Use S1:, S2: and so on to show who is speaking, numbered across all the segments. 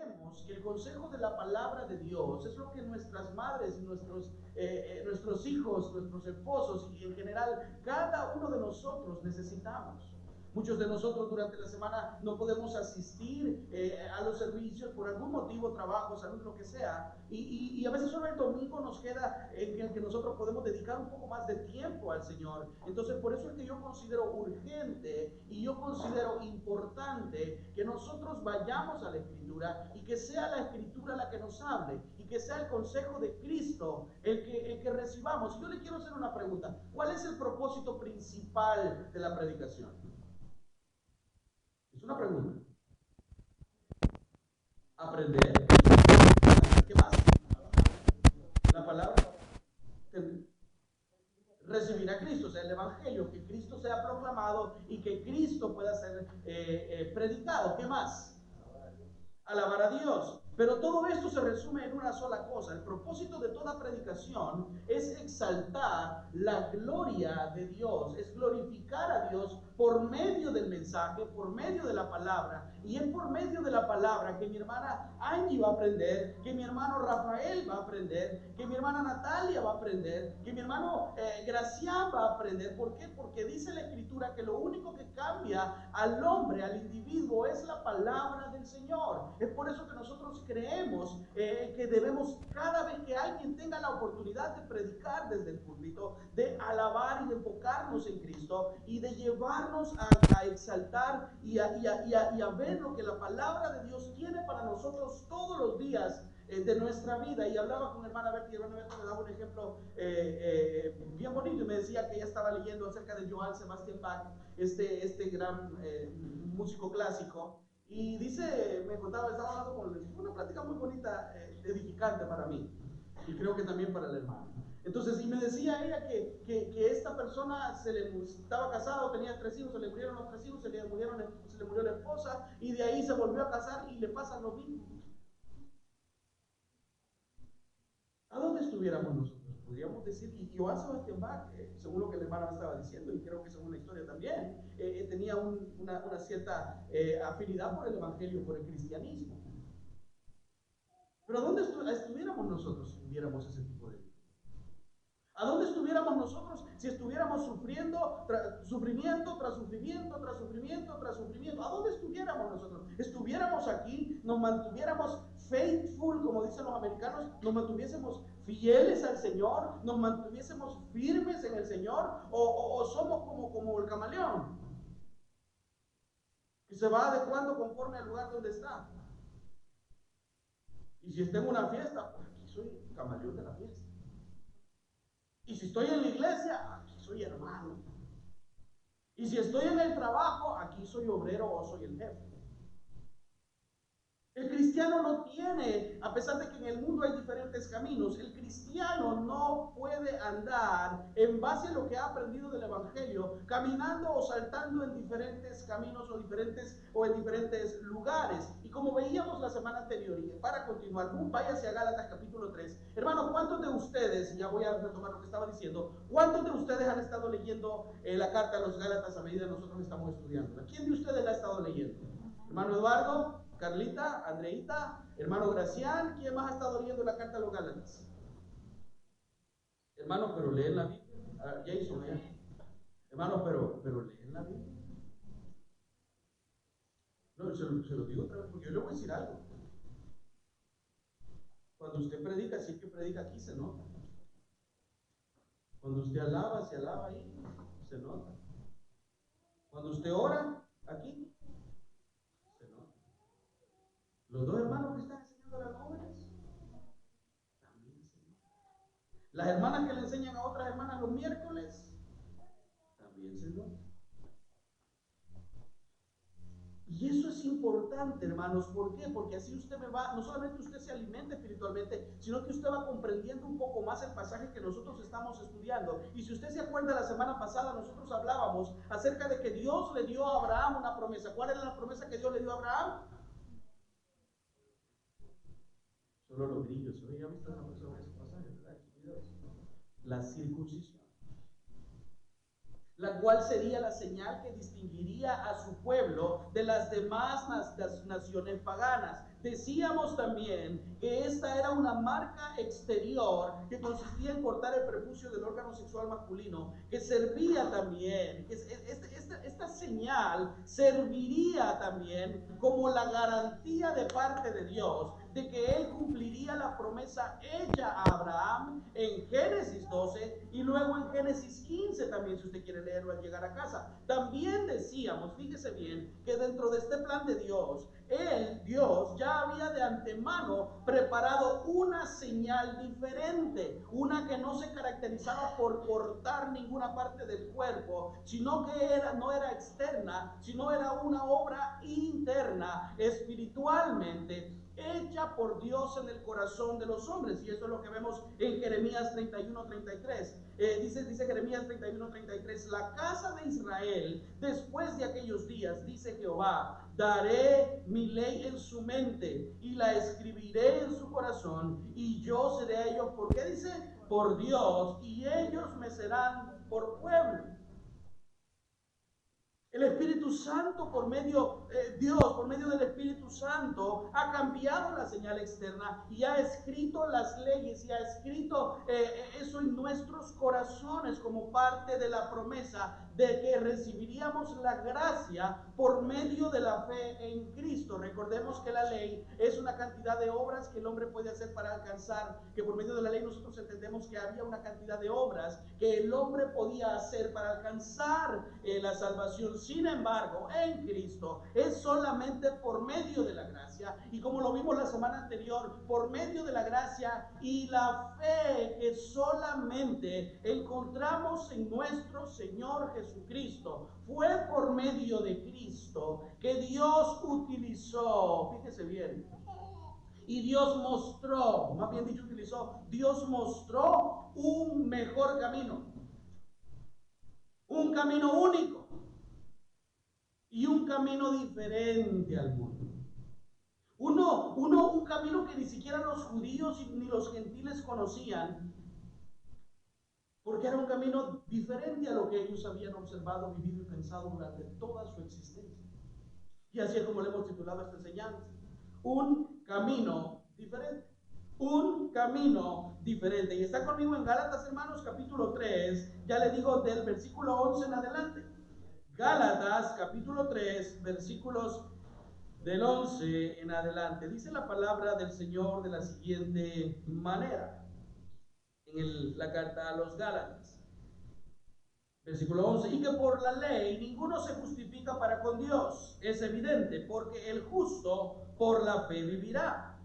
S1: entendemos que el consejo de la palabra de Dios es lo que nuestras madres, nuestros hijos, nuestros esposos y en general cada uno de nosotros necesitamos. Muchos de nosotros durante la semana no podemos asistir a los servicios por algún motivo, trabajo, salud, lo que sea. Y a veces solo el domingo nos queda en el que nosotros podemos dedicar un poco más de tiempo al Señor. Entonces por eso es que yo considero urgente y yo considero importante que nosotros vayamos a la Escritura y que sea la Escritura la que nos hable y que sea el consejo de Cristo el que recibamos. Yo le quiero hacer una pregunta. ¿Cuál es el propósito principal de la predicación? Es una pregunta. Aprender. ¿Qué más? La palabra. Recibir a Cristo, o sea, el Evangelio, que Cristo sea proclamado y que Cristo pueda ser predicado. ¿Qué más? Alabar a Dios. Pero todo esto se resume en una sola cosa. El propósito de toda predicación es exaltar la gloria de Dios, es glorificar a Dios por medio del mensaje, por medio de la palabra. Y es por medio de la palabra que mi hermana Angie va a aprender, que mi hermano Rafael va a aprender, que mi hermana Natalia va a aprender, que mi hermano Gracián va a aprender. ¿Por qué? Porque dice la Escritura que lo único que cambia al hombre, al individuo, es la palabra del Señor. Es por eso que nosotros creemos que debemos, cada vez que alguien tenga la oportunidad de predicar desde el púlpito, de alabar y de enfocarnos en Cristo y de llevarnos a exaltar y a ver lo que la palabra de Dios tiene para nosotros todos los días de nuestra vida. Y hablaba con hermana Betty, hermana Betty me daba un ejemplo bien bonito y me decía que ella estaba leyendo acerca de Johann Sebastian Bach, este gran músico clásico. Y dice, me contaba, estaba hablando con él, una plática muy bonita, edificante para mí, y creo que también para el hermano. Entonces, y me decía ella que esta persona estaba casado, tenía 3 hijos, se le murieron los 3 hijos, se le murió la esposa, y de ahí se volvió a casar y le pasa lo mismo. ¿A dónde estuviéramos nosotros? Podríamos decir, y Johann Sebastian Bach, según lo que el hermano estaba diciendo, y creo que según la historia también, tenía una cierta afinidad por el evangelio, por el cristianismo. Pero ¿a dónde estuviéramos nosotros si viviéramos ese tipo de vida? ¿A dónde estuviéramos nosotros si estuviéramos sufrimiento tras sufrimiento, tras sufrimiento, tras sufrimiento? ¿A dónde estuviéramos nosotros? ¿Estuviéramos aquí, nos mantuviéramos faithful, como dicen los americanos, nos mantuviésemos fieles al Señor, nos mantuviésemos firmes en el Señor, o somos como el camaleón, que se va adecuando conforme al lugar donde está? Y si está en una fiesta, pues aquí soy camaleón de la fiesta. Y si estoy en la iglesia, aquí soy hermano. Y si estoy en el trabajo, aquí soy obrero o soy el jefe. El cristiano no tiene, a pesar de que en el mundo hay diferentes caminos, el cristiano no puede andar en base a lo que ha aprendido del evangelio, caminando o saltando en diferentes caminos o en diferentes lugares. Y como veíamos la semana anterior, y para continuar, váyase a Gálatas capítulo 3. Hermanos, ¿cuántos de ustedes, ya voy a retomar lo que estaba diciendo, cuántos de ustedes han estado leyendo la carta a los Gálatas a medida que nosotros estamos estudiando? ¿Quién de ustedes la ha estado leyendo? Hermano Eduardo, Carlita, Andreita, hermano Gracián, ¿quién más ha estado leyendo la carta a los Gálatas? Hermanos, pero leen la Biblia. Jason, hermanos, pero leen la Biblia. No, se lo digo otra vez porque yo le voy a decir algo. Cuando usted predica, si es que predica aquí, se nota. Cuando usted alaba, se alaba ahí, se nota. Cuando usted ora, aquí, se nota. Los dos hermanos que están enseñando a las jóvenes, las hermanas que le enseñan a otras hermanas los miércoles, también se nota. Y eso es importante, hermanos. ¿Por qué? Porque así usted no solamente usted se alimenta espiritualmente, sino que usted va comprendiendo un poco más el pasaje que nosotros estamos estudiando. Y si usted se acuerda, la semana pasada nosotros hablábamos acerca de que Dios le dio a Abraham una promesa. ¿Cuál era la promesa que Dios le dio a Abraham? Solo los grillos. Hoy ya visto una persona ese pasaje, ¿verdad? La circuncisión. la cual sería la señal que distinguiría a su pueblo de las demás naciones paganas. Decíamos también que esta era una marca exterior que consistía en cortar el prepucio del órgano sexual masculino, que servía también, que esta señal serviría también como la garantía de parte de Dios de que Él cumpliría la promesa hecha a Abraham en Génesis 12 y luego en Génesis 15 también, si usted quiere leerlo al llegar a casa. También decíamos, fíjese bien, que dentro de este plan de Dios, Dios ya había de antemano preparado una señal diferente, una que no se caracterizaba por cortar ninguna parte del cuerpo, sino que no era externa, sino era una obra interna, espiritualmente, hecha por Dios en el corazón de los hombres. Y eso es lo que vemos en Jeremías 31:33. Dice Jeremías 31:33, la casa de Israel, después de aquellos días, dice Jehová, daré mi ley en su mente y la escribiré en su corazón, y yo seré a ellos, ¿por qué dice? Por Dios, y ellos me serán por pueblo. El Espíritu Santo Dios por medio del Espíritu Santo ha cambiado la señal externa y ha escrito las leyes y ha escrito eso en nuestros corazones como parte de la promesa de que recibiríamos la gracia por medio de la fe en Cristo. Recordemos que la ley es una cantidad de obras que el hombre puede hacer para alcanzar, que por medio de la ley nosotros entendemos que había una cantidad de obras que el hombre podía hacer para alcanzar la salvación. Sin embargo, en Cristo es solamente por medio de la gracia, y como lo vimos la semana anterior, por medio de la gracia y la fe que solamente encontramos en nuestro Señor Jesucristo. Fue por medio de Cristo que Dios utilizó, fíjese bien, y Dios mostró, más bien dicho utilizó, Dios mostró un mejor camino, un camino único y un camino diferente al mundo. Un camino que ni siquiera los judíos ni los gentiles conocían, porque era un camino diferente a lo que ellos habían observado, vivido y pensado durante toda su existencia. Y así es como le hemos titulado esta enseñanza: un camino diferente. Un camino diferente. Y está conmigo en Gálatas, hermanos, capítulo 3, ya le digo del versículo 11 en adelante. Gálatas, capítulo 3, versículos del 11 en adelante. Dice la palabra del Señor de la siguiente manera, en la carta a los Gálatas. Versículo 11, y que por la ley ninguno se justifica para con Dios. Es evidente, porque el justo por la fe vivirá.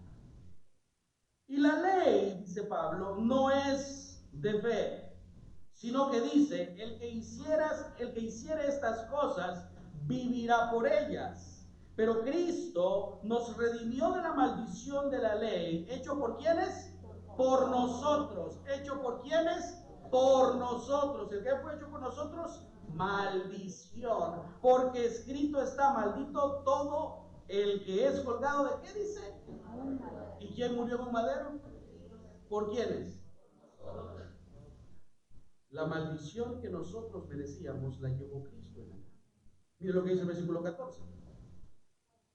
S1: Y la ley, dice Pablo, no es de fe, sino que dice, el que hiciera estas cosas, vivirá por ellas. Pero Cristo nos redimió de la maldición de la ley, ¿hecho por quiénes? Por nosotros. ¿Hecho por quiénes? Por nosotros. ¿El que fue hecho por nosotros? Maldición. Porque escrito está, maldito todo el que es colgado. ¿De qué dice? ¿Y quién murió en un madero? ¿Por quiénes? La maldición que nosotros merecíamos la llevó Cristo en la cruz. Mire lo que dice el versículo 14.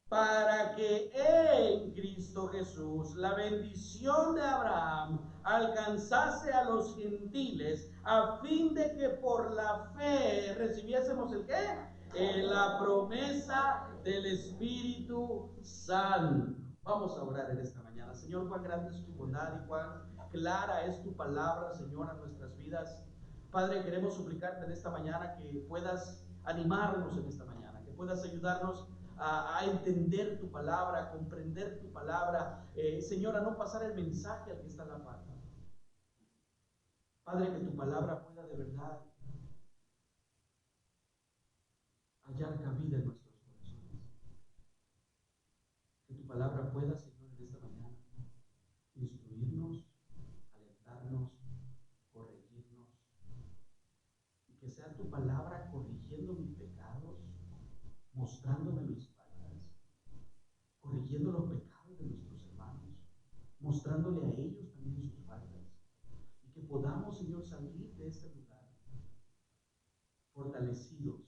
S1: Para que en Cristo Jesús la bendición de Abraham alcanzase a los gentiles, a fin de que por la fe recibiésemos ¿el qué? La promesa del Espíritu Santo. Vamos a orar en esta mañana. Señor, cuán grande es tu bondad y cuán clara es tu palabra, Señor, a nuestras vidas. Padre, queremos suplicarte en esta mañana que puedas animarnos en esta mañana, que puedas ayudarnos a entender tu palabra, a comprender tu palabra, Señor, a no pasar el mensaje al que está en la falta. Padre, que tu palabra pueda de verdad hallar cabida en nuestros corazones. Que tu palabra pueda, Señor, en esta mañana instruirnos, alentarnos, corregirnos, y que sea tu palabra corrigiendo mis pecados, mostrándome mis faltas, corrigiendo los pecados de nuestros hermanos, mostrándole a ellos también sus faltas, y que podamos, Señor, salir de este lugar fortalecidos,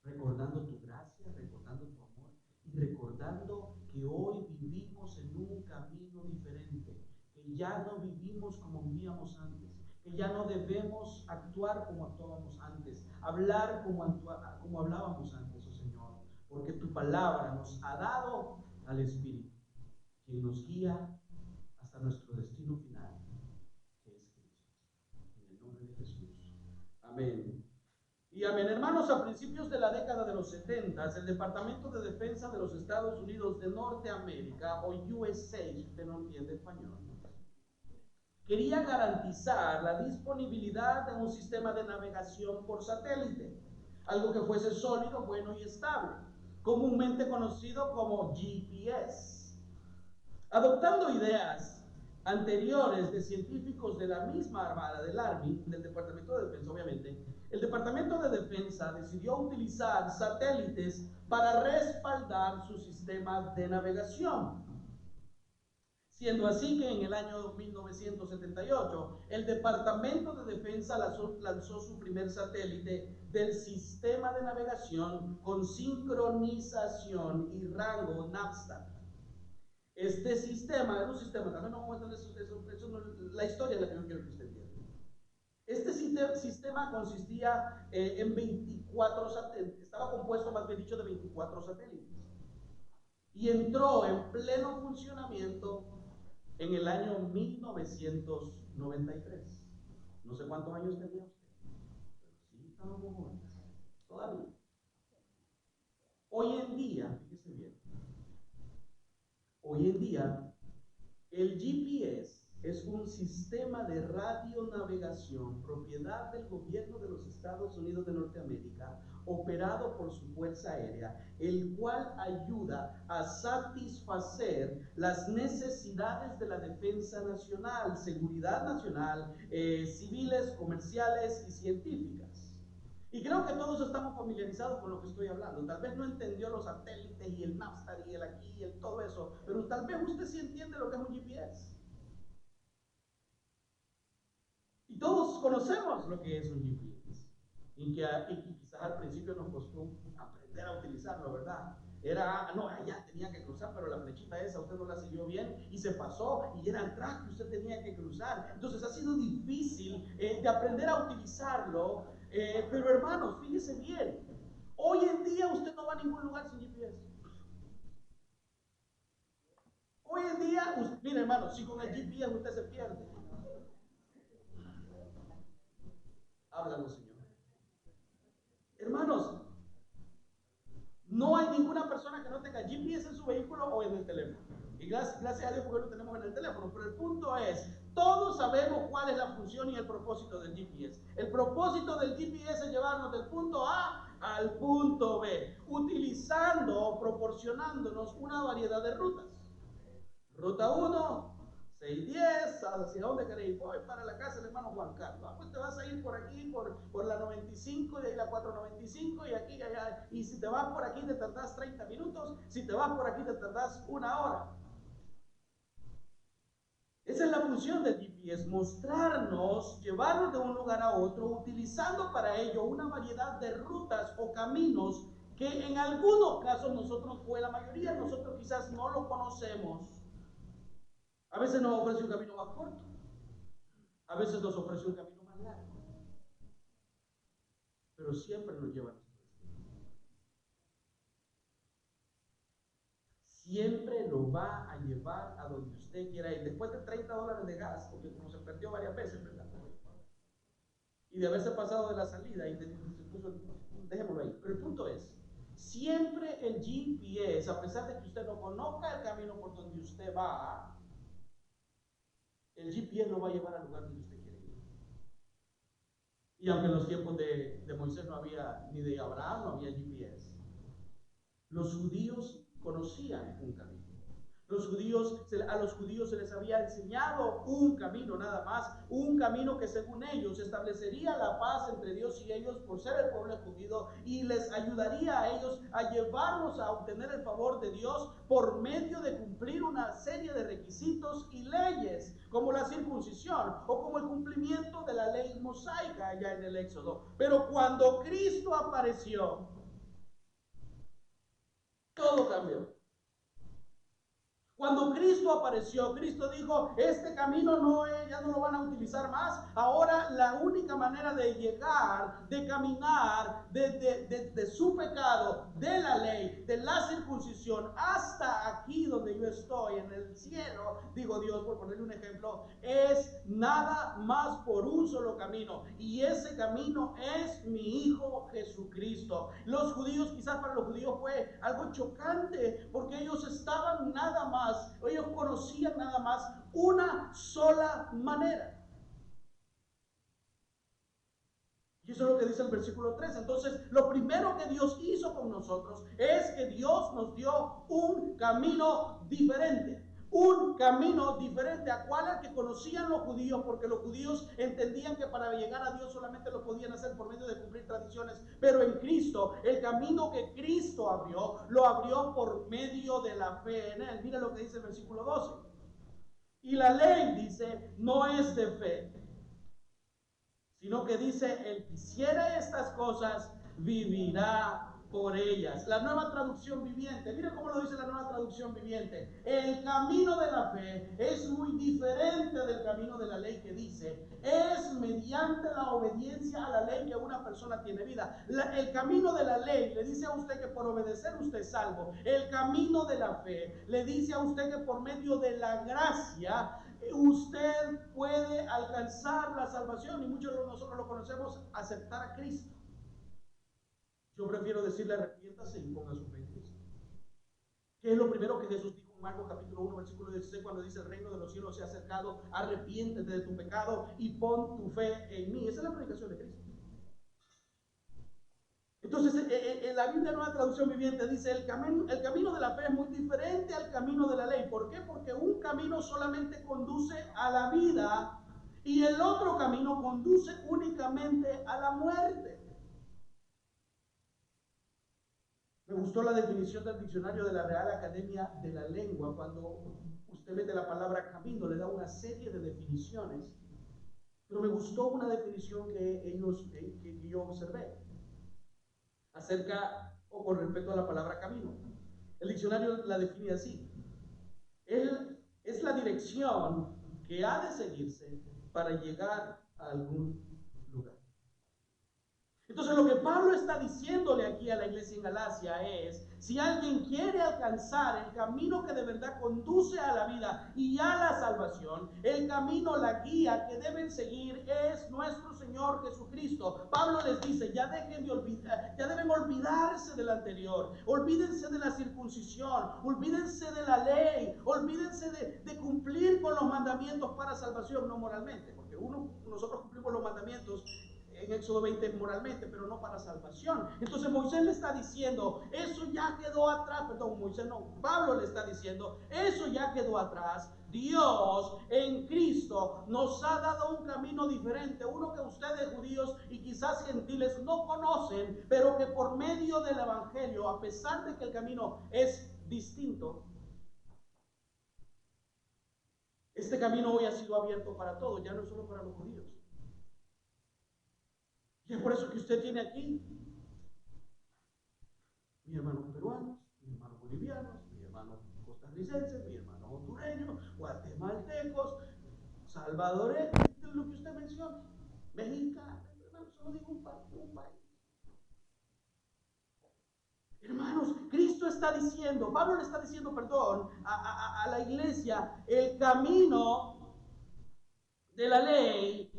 S1: recordando tu gracia, recordando tu amor y recordando que hoy vivimos en un camino diferente, que ya no vivimos como vivíamos antes, que ya no debemos actuar como actuábamos antes, hablar como hablábamos antes, oh Señor, porque tu palabra nos ha dado al Espíritu, quien nos guía hasta nuestro destino final, que es Cristo. En el nombre de Jesús. Amén. Y amén, hermanos, a principios de la década de los 70, el Departamento de Defensa de los Estados Unidos de Norteamérica, o USA, si usted no entiende español, quería garantizar la disponibilidad de un sistema de navegación por satélite, algo que fuese sólido, bueno y estable, comúnmente conocido como GPS. Adoptando ideas anteriores de científicos de la misma Armada, del Army, del Departamento de Defensa, obviamente, el Departamento de Defensa decidió utilizar satélites para respaldar su sistema de navegación. Siendo así que en el año 1978, el Departamento de Defensa lanzó su primer satélite del sistema de navegación con sincronización y rango Navstar. Este sistema era un sistema, también no vamos a entender eso no, la historia es la que yo quiero que usted entienda. Este sistema consistía en 24 satélites, estaba compuesto, más bien dicho, de 24 satélites. Y entró en pleno funcionamiento en el año 1993. No sé cuántos años tenía usted, pero sí estábamos jóvenes, todavía. Hoy en día, fíjese bien, hoy en día el GPS es un sistema de radionavegación propiedad del gobierno de los Estados Unidos de Norteamérica, operado por su Fuerza Aérea, el cual ayuda a satisfacer las necesidades de la defensa nacional, seguridad nacional, civiles, comerciales y científicas. Y creo que todos estamos familiarizados con lo que estoy hablando. Tal vez no entendió los satélites y el Navstar y el aquí y el todo eso, pero tal vez usted sí entiende lo que es un GPS. Y todos conocemos lo que es un GPS. Y quizás al principio nos costó aprender a utilizarlo, ¿verdad? No, allá tenía que cruzar, pero la flechita esa usted no la siguió bien y se pasó y era el track que usted tenía que cruzar. Entonces ha sido difícil de aprender a utilizarlo, pero hermanos, fíjese bien, hoy en día usted no va a ningún lugar sin GPS. Hoy en día, mire hermanos, si con el GPS usted se pierde, háblalo, Señor. Hermanos, no hay ninguna persona que no tenga GPS en su vehículo o en el teléfono. Y gracias a Dios porque lo tenemos en el teléfono. Pero el punto es, todos sabemos cuál es la función y el propósito del GPS. El propósito del GPS es llevarnos del punto A al punto B, utilizando o proporcionándonos una variedad de rutas. Ruta 1, 610, ¿hacia dónde queréis ir? Voy para la casa del hermano Juan Carlos. Pues te vas a ir por aquí, por la 95, y ahí la 495, y aquí, y allá. Y si te vas por aquí te tardás 30 minutos, si te vas por aquí te tardás 1 hora. Esa es la función del GPS, mostrarnos, llevarnos de un lugar a otro, utilizando para ello una variedad de rutas o caminos que en algunos casos nosotros, o en la mayoría de nosotros quizás no lo conocemos. A veces nos ofrece un camino más corto, a veces nos ofrece un camino más largo, pero siempre nos lleva a nuestro destino. Siempre lo va a llevar a donde usted quiera ir. Después de $30 de gas, porque como se perdió varias veces, ¿verdad? Y de haberse pasado de la salida, y dejémoslo ahí. Pero el punto es, siempre el GPS, a pesar de que usted no conozca el camino por donde usted va, el GPS lo va a llevar al lugar donde usted quiere ir. Y aunque en los tiempos de Moisés no había, ni de Abraham no había GPS, los judíos conocían un camino. A los judíos se les había enseñado un camino nada más, un camino que según ellos establecería la paz entre Dios y ellos por ser el pueblo escogido y les ayudaría a ellos a llevarlos a obtener el favor de Dios por medio de cumplir una serie de requisitos y leyes, como la circuncisión o como el cumplimiento de la ley mosaica allá en el Éxodo. Pero cuando Cristo apareció, todo cambió. Cuando Cristo apareció, Cristo dijo, este camino ya no lo van a utilizar más. Ahora la única manera de llegar, de caminar de su pecado, de la ley, de la circuncisión, hasta aquí donde yo estoy, en el cielo, digo Dios, por ponerle un ejemplo, es nada más por un solo camino. Y ese camino es mi Hijo Jesucristo. Los judíos, quizás para los judíos fue algo chocante, porque ellos estaban nada más, ellos conocían nada más una sola manera. Y eso es lo que dice el versículo 3. Entonces, lo primero que Dios hizo con nosotros es que Dios nos dio un camino diferente. Un camino diferente a cual al que conocían los judíos, porque los judíos entendían que para llegar a Dios solamente lo podían hacer por medio de cumplir tradiciones, pero en Cristo, el camino que Cristo abrió, lo abrió por medio de la fe en Él. Mira lo que dice el versículo 12. Y la ley dice, no es de fe, sino que dice, el que hiciera estas cosas vivirá por ellas. La Nueva Traducción Viviente, mira cómo lo dice la Nueva Traducción Viviente. El camino de la fe es muy diferente del camino de la ley, que dice, es mediante la obediencia a la ley que una persona tiene vida. El camino de la ley le dice a usted que por obedecer usted es salvo. El camino de la fe le dice a usted que por medio de la gracia usted puede alcanzar la salvación, y muchos de nosotros lo conocemos, aceptar a Cristo. Yo prefiero decirle arrepiéntase y ponga su fe en Cristo. ¿Qué es lo primero que Jesús dijo en Marcos capítulo 1, versículo 16, cuando dice el reino de los cielos se ha acercado? Arrepiéntete de tu pecado y pon tu fe en mí. Esa es la predicación de Cristo. Entonces, en la Biblia Nueva Traducción Viviente dice, el camino de la fe es muy diferente al camino de la ley. ¿Por qué? Porque un camino solamente conduce a la vida y el otro camino conduce únicamente a la muerte. Me gustó la definición del diccionario de la Real Academia de la Lengua. Cuando usted mete la palabra camino, le da una serie de definiciones. Pero me gustó una definición que yo observé acerca o con respecto a la palabra camino. El diccionario la define así: es la dirección que ha de seguirse para llegar a algún lugar. Entonces, lo que Pablo está diciéndole aquí a la iglesia en Galacia es, si alguien quiere alcanzar el camino que de verdad conduce a la vida y a la salvación, el camino, la guía que deben seguir es nuestro Señor Jesucristo. Pablo les dice, ya deben olvidarse del anterior, olvídense de la circuncisión, olvídense de la ley, olvídense de cumplir con los mandamientos para salvación, no moralmente, porque nosotros cumplimos los mandamientos en Éxodo 20 moralmente, pero no para salvación. Entonces Moisés le está diciendo, eso ya quedó atrás. Pablo le está diciendo, eso ya quedó atrás. Dios en Cristo nos ha dado un camino diferente, uno que ustedes judíos y quizás gentiles no conocen, pero que por medio del evangelio, a pesar de que el camino es distinto, este camino hoy ha sido abierto para todos, ya no solo para los judíos. Y es por eso que usted tiene aquí mis hermanos peruanos, mis hermanos bolivianos, mis hermanos costarricenses, mis hermanos hondureños, guatemaltecos, salvadoreños, lo que usted menciona, mexicanos, hermanos, solo digo un país. Hermanos, Cristo está diciendo, Pablo le está diciendo, a la iglesia, el camino de la ley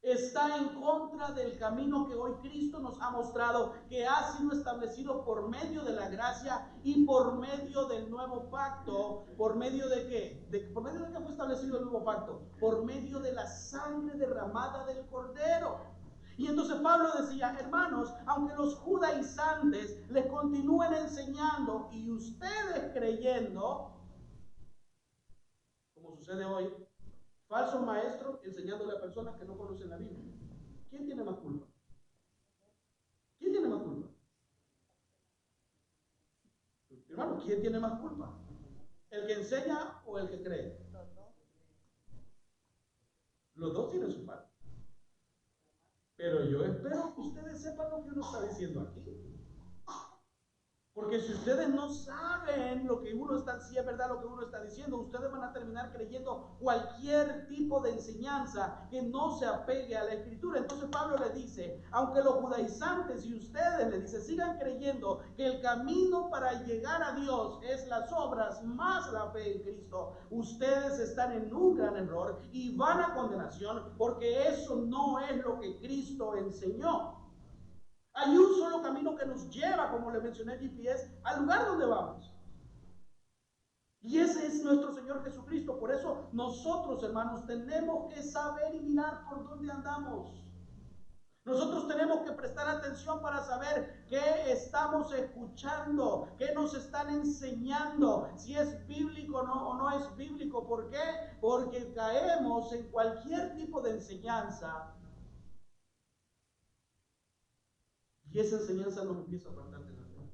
S1: está en contra del camino que hoy Cristo nos ha mostrado, que ha sido establecido por medio de la gracia y por medio del nuevo pacto. ¿Por medio de qué? ¿Por medio de qué fue establecido el nuevo pacto? Por medio de la sangre derramada del Cordero. Y entonces Pablo decía, hermanos, aunque los judaizantes les continúen enseñando y ustedes creyendo, sucede hoy, falsos maestros enseñándole a personas que no conocen la Biblia. ¿Quién tiene más culpa? ¿Quién tiene más culpa? Hermano, ¿quién tiene más culpa? ¿El que enseña o el que cree? Los dos tienen su parte. Pero yo espero que ustedes sepan lo que uno está diciendo aquí. Porque si ustedes no saben lo que uno está, si es verdad lo que uno está diciendo, ustedes van a terminar creyendo cualquier tipo de enseñanza que no se apegue a la Escritura. Entonces Pablo le dice, aunque los judaizantes y ustedes, le dice, sigan creyendo que el camino para llegar a Dios es las obras más la fe en Cristo, ustedes están en un gran error y van a condenación, porque eso no es lo que Cristo enseñó. Hay un solo camino que nos lleva, como le mencioné el GPS, al lugar donde vamos. Y ese es nuestro Señor Jesucristo. Por eso nosotros, hermanos, tenemos que saber y mirar por dónde andamos. Nosotros tenemos que prestar atención para saber qué estamos escuchando, qué nos están enseñando, si es bíblico o no es bíblico. ¿Por qué? Porque caemos en cualquier tipo de enseñanza y esa enseñanza nos empieza a apartar de la fe.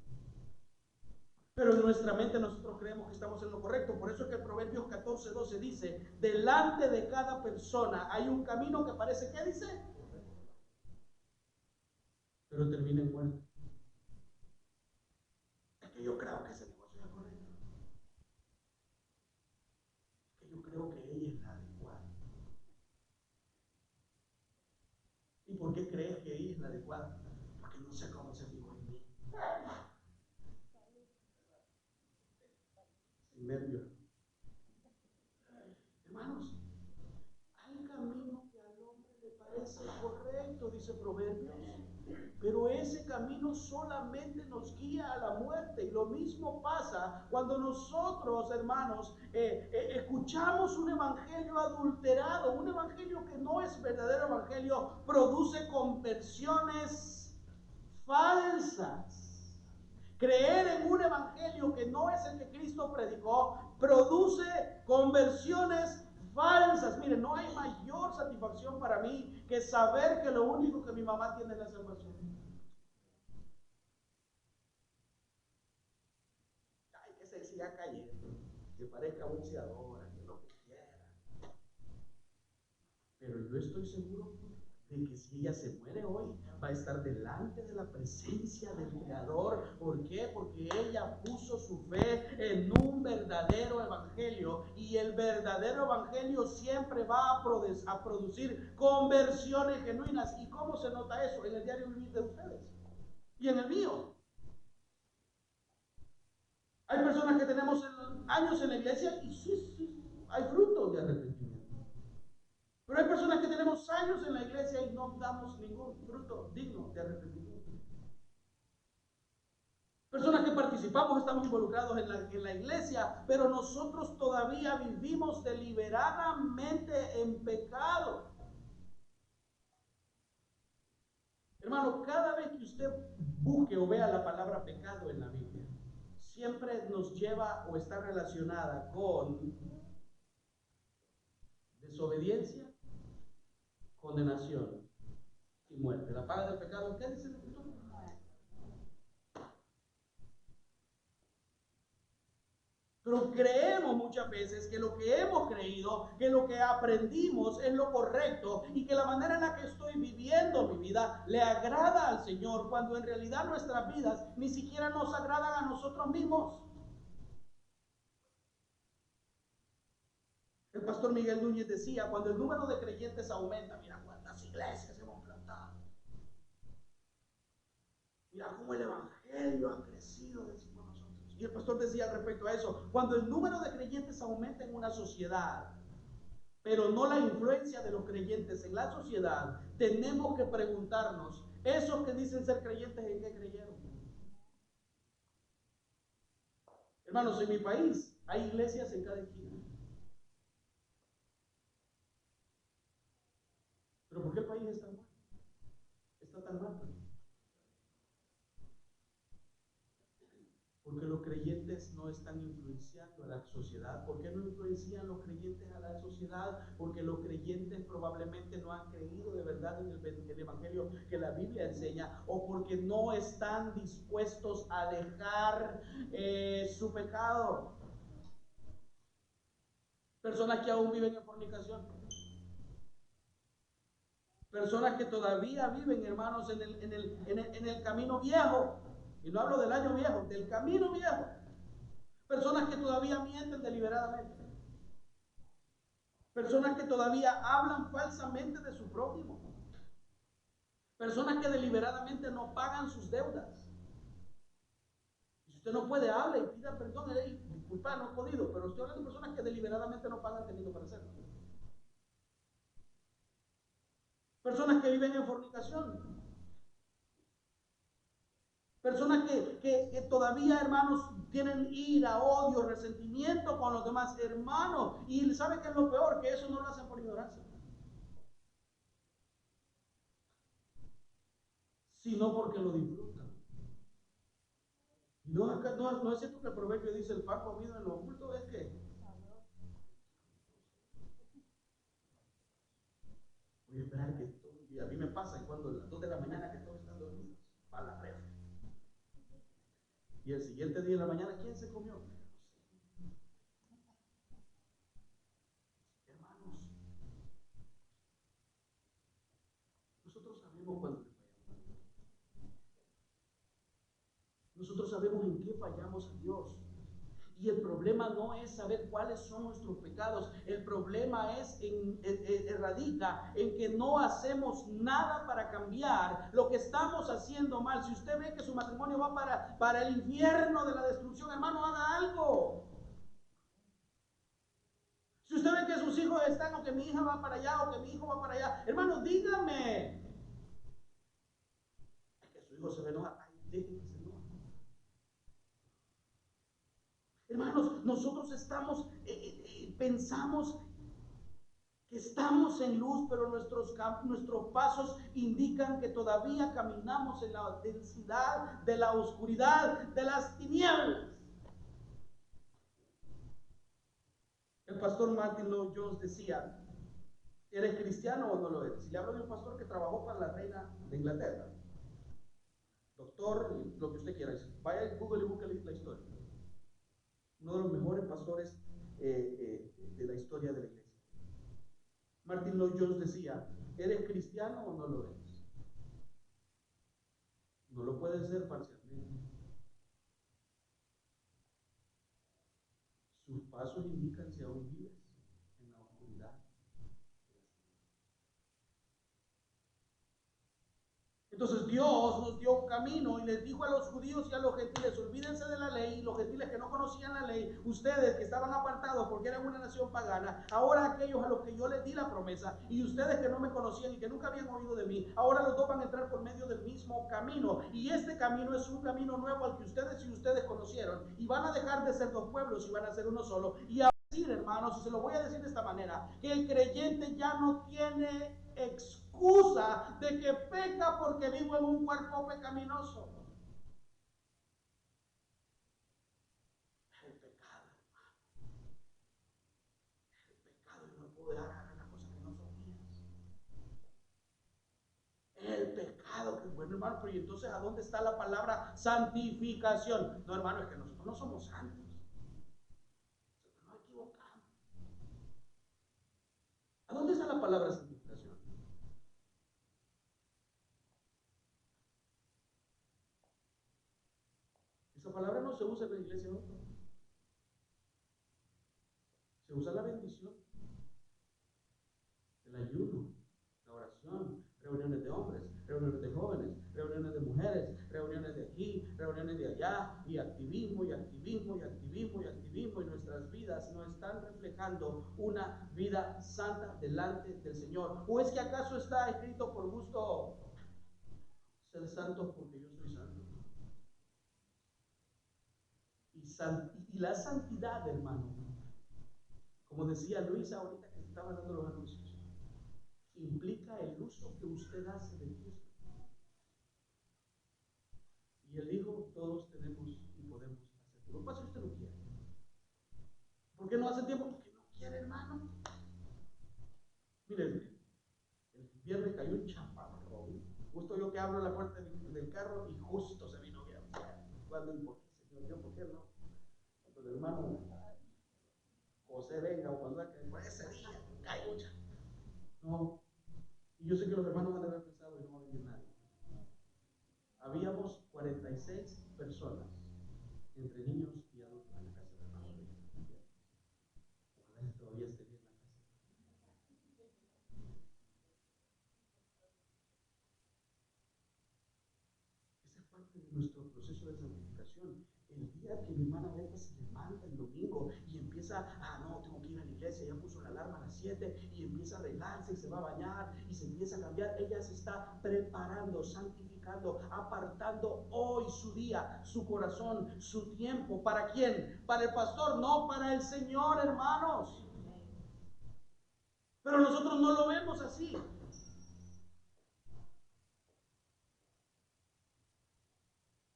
S1: Pero en nuestra mente nosotros creemos que estamos en lo correcto. Por eso es que Proverbios 14:12 dice, delante de cada persona hay un camino que parece, ¿qué dice? Pero termina en muerte. Es que yo creo que ese negocio es correcto. Es que yo creo que ella es la adecuada. ¿Y por qué crees que ella es la adecuada? Porque no sé cómo se fijó en mí. Sin nervios. Hermanos, hay camino que al hombre le parece correcto, dice Proverbios, pero ese camino solamente nos guía a la muerte. Y lo mismo pasa cuando nosotros, hermanos, escuchamos un evangelio adulterado, un evangelio que no es verdadero evangelio, produce conversiones falsas. Creer en un evangelio que no es el que Cristo predicó produce conversiones falsas. Miren, no hay mayor satisfacción para mí que saber que lo único que mi mamá tiene es la salvación. Ay, que se siga cayendo, que parezca boxeadora, que lo que quiera. Pero yo estoy seguro de que si ella se muere hoy, va a estar delante de la presencia del Creador. ¿Por qué? Porque ella puso su fe en un verdadero evangelio, y el verdadero evangelio siempre va a producir conversiones genuinas. ¿Y cómo se nota eso? En el diario vivir de ustedes y en el mío. Hay personas que tenemos años en la iglesia y sí, hay frutos de arrepentimiento. Pero hay personas que tenemos años en la iglesia y no damos ningún fruto digno de arrepentimiento. Personas que participamos, estamos involucrados en la iglesia, pero nosotros todavía vivimos deliberadamente en pecado. Hermano, cada vez que usted busque o vea la palabra pecado en la Biblia, siempre nos lleva o está relacionada con desobediencia, condenación y muerte. La paga del pecado, ¿qué dice el Escritor? Pero creemos muchas veces que lo que hemos creído, que lo que aprendimos es lo correcto y que la manera en la que estoy viviendo mi vida le agrada al Señor, cuando en realidad nuestras vidas ni siquiera nos agradan a nosotros mismos. El pastor Miguel Núñez decía, cuando el número de creyentes aumenta, mira cuántas iglesias hemos plantado. Mira cómo el evangelio ha crecido, decimos nosotros. Y el pastor decía respecto a eso, cuando el número de creyentes aumenta en una sociedad, pero no la influencia de los creyentes en la sociedad, tenemos que preguntarnos, esos que dicen ser creyentes, ¿en qué creyeron? Hermanos, en mi país hay iglesias en cada esquina. ¿Pero por qué el país está mal? Está tan mal. Porque los creyentes no están influenciando a la sociedad. ¿Por qué no influencian los creyentes a la sociedad? Porque los creyentes probablemente no han creído de verdad en el evangelio que la Biblia enseña, o porque no están dispuestos a dejar su pecado. Personas que aún viven en fornicación. Personas que todavía viven, hermanos, en el camino viejo. Y no hablo del año viejo, del camino viejo. Personas que todavía mienten deliberadamente. Personas que todavía hablan falsamente de su prójimo. Personas que deliberadamente no pagan sus deudas. Y si usted no puede, hable y pida perdón. Disculpa, no he podido, pero estoy hablando de personas que deliberadamente no pagan teniendo para hacerlo. Personas que viven en fornicación. Personas que todavía, hermanos, tienen ira, odio, resentimiento con los demás hermanos. Y ¿sabe qué es lo peor? Que eso no lo hacen por ignorancia, sino porque lo disfrutan. No es cierto que el proverbio dice: el pan comido en lo oculto es que... Voy a esperar que todo... Y a mí me pasa cuando a las 2 de la mañana que todos están dormidos, para la refri. Y el siguiente día de la mañana, ¿quién se comió? Hermanos, nosotros sabemos cuando le fallamos. Nosotros sabemos en qué fallamos a Dios. Y el problema no es saber cuáles son nuestros pecados. El problema radica en que no hacemos nada para cambiar lo que estamos haciendo mal. Si usted ve que su matrimonio va para el infierno de la destrucción, hermano, haga algo. Si usted ve que sus hijos están, o que mi hija va para allá, o que mi hijo va para allá, hermano, dígame. Es que su hijo se ve enojado. Ay, déjenme que se enoje. Hermanos, nosotros pensamos que estamos en luz, pero nuestros pasos indican que todavía caminamos en la densidad de la oscuridad, de las tinieblas. El pastor Martin Lloyd Jones decía: ¿eres cristiano o no lo eres? Y le hablo de un pastor que trabajó para la reina de Inglaterra, doctor, lo que usted quiera. Vaya a Google y busque la historia. Uno de los mejores pastores de la historia de la iglesia. Martin Lloyd Jones decía: ¿eres cristiano o no lo eres? No lo puedes ser parcialmente. Sus pasos indican si aún vives en la oscuridad. Entonces Dios nos dio un camino y les dijo a los judíos y a los gentiles: olvídense de la ley. Y los gentiles que no conocían la ley, ustedes que estaban apartados porque eran una nación pagana, ahora aquellos a los que yo les di la promesa, y ustedes que no me conocían y que nunca habían oído de mí, ahora los dos van a entrar por medio del mismo camino. Y este camino es un camino nuevo al que ustedes conocieron, y van a dejar de ser dos pueblos y van a ser uno solo. Y a decir, hermanos, y se lo voy a decir de esta manera, que el creyente ya no tiene excusa de que peca porque vivo en un cuerpo pecaminoso. El pecado, hermano. El pecado, yo no puedo dejar hacer las cosas que no son mías. El pecado, que bueno, hermano, pero ¿y entonces a dónde está la palabra santificación? No, hermano, es que nosotros no somos santos. Nosotros nos equivocamos. ¿A dónde está la palabra santificación? Esa palabra no se usa en la iglesia, ¿no? Se usa la bendición, el ayuno, la oración, reuniones de hombres, reuniones de jóvenes, reuniones de mujeres, reuniones de aquí, reuniones de allá, y activismo, y activismo, y activismo, y activismo, y nuestras vidas no están reflejando una vida santa delante del Señor. ¿O es que acaso está escrito por gusto ser santos porque yo soy santo? Y la santidad, hermano, como decía Luisa ahorita que estaba dando los anuncios, implica el uso que usted hace de Cristo. Y él dijo: todos tenemos y podemos hacer. aquel, ¿no? Cuando el hermano José venga o cuando ese día, caigo ya. No. Y yo sé que los hermanos han de haber pensado, y no va a venir nadie. Habíamos 46 personas, entre niños y adultos, en la casa del hermano. Ojalá todavía esté bien la casa. Esa es parte de nuestro proceso de santificación. El día que mi hermana Berta se levanta el domingo y empieza, no, tengo que ir a la iglesia, ya puso la alarma a las 7 y empieza a arreglarse y se va a bañar y se empieza a cambiar, ella se está preparando, santificando, apartando hoy su día, su corazón, su tiempo. ¿Para quién? Para el pastor, no para el Señor, hermanos. Pero nosotros no lo vemos así.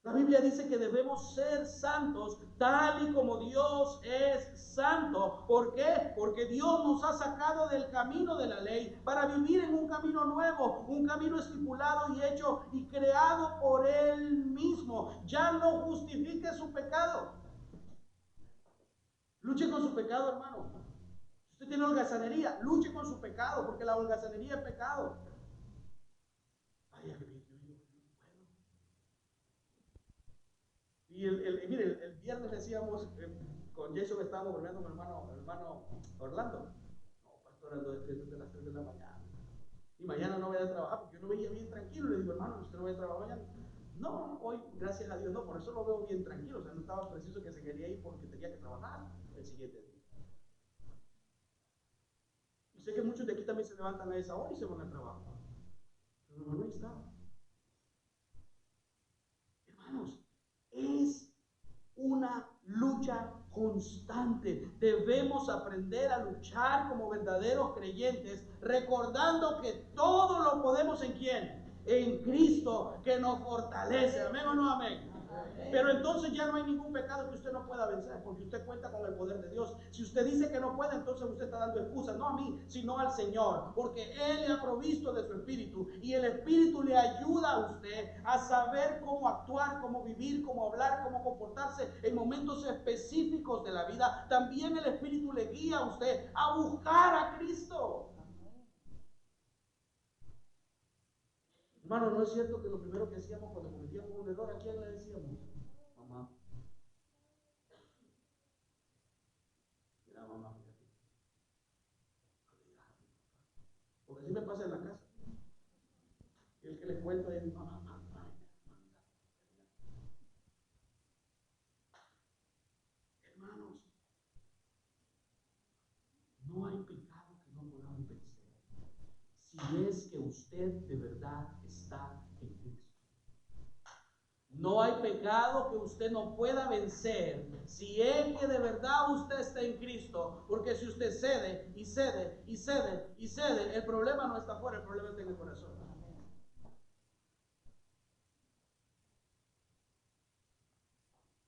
S1: La Biblia dice que debemos ser santos tal y como Dios es santo. ¿Por qué? Porque Dios nos ha sacado del camino de la ley para vivir en un camino nuevo, un camino estipulado y hecho y creado por Él mismo. Ya no justifique su pecado. Luche con su pecado, hermano. Si usted tiene holgazanería, luche con su pecado, porque la holgazanería es pecado. Ay, y mire, el viernes decíamos, con Jason estábamos bromeando con el hermano Orlando. No, pastor, ando despierto desde las 3 de la mañana. Y mañana no voy a trabajar, porque yo lo veía bien tranquilo. Le digo, hermano, ¿usted no va a trabajar mañana? No, hoy, gracias a Dios, no, por eso lo veo bien tranquilo. O sea, no estaba preciso que se quería ir porque tenía que trabajar el siguiente día. Y sé que muchos de aquí también se levantan a esa hora y se van al trabajo. Pero no, ahí está. Hermanos, es una lucha constante. Debemos aprender a luchar como verdaderos creyentes, recordando que todo lo podemos en ¿quién? En Cristo, que nos fortalece. ¿Amén o no amén? Pero entonces ya no hay ningún pecado que usted no pueda vencer, porque usted cuenta con el poder de Dios. Si usted dice que no puede, entonces usted está dando excusas, no a mí, sino al Señor, porque Él le ha provisto de su Espíritu y el Espíritu le ayuda a usted a saber cómo actuar, cómo vivir, cómo hablar, cómo comportarse en momentos específicos de la vida. También el Espíritu le guía a usted a buscar a Cristo. Hermano, ¿no es cierto que lo primero que hacíamos cuando cometíamos un error, a quién le decíamos? Mamá. Mira, mamá, fíjate. Porque así me pasa en la casa. Y el que le cuento es mi mamá. Hermanos, no hay pecado que no podamos vencer. Si es que usted de verdad está en Cristo. No hay pecado que usted no pueda vencer si es que de verdad usted está en Cristo. Porque si usted cede y cede y cede y cede, el problema no está afuera, el problema está en el corazón.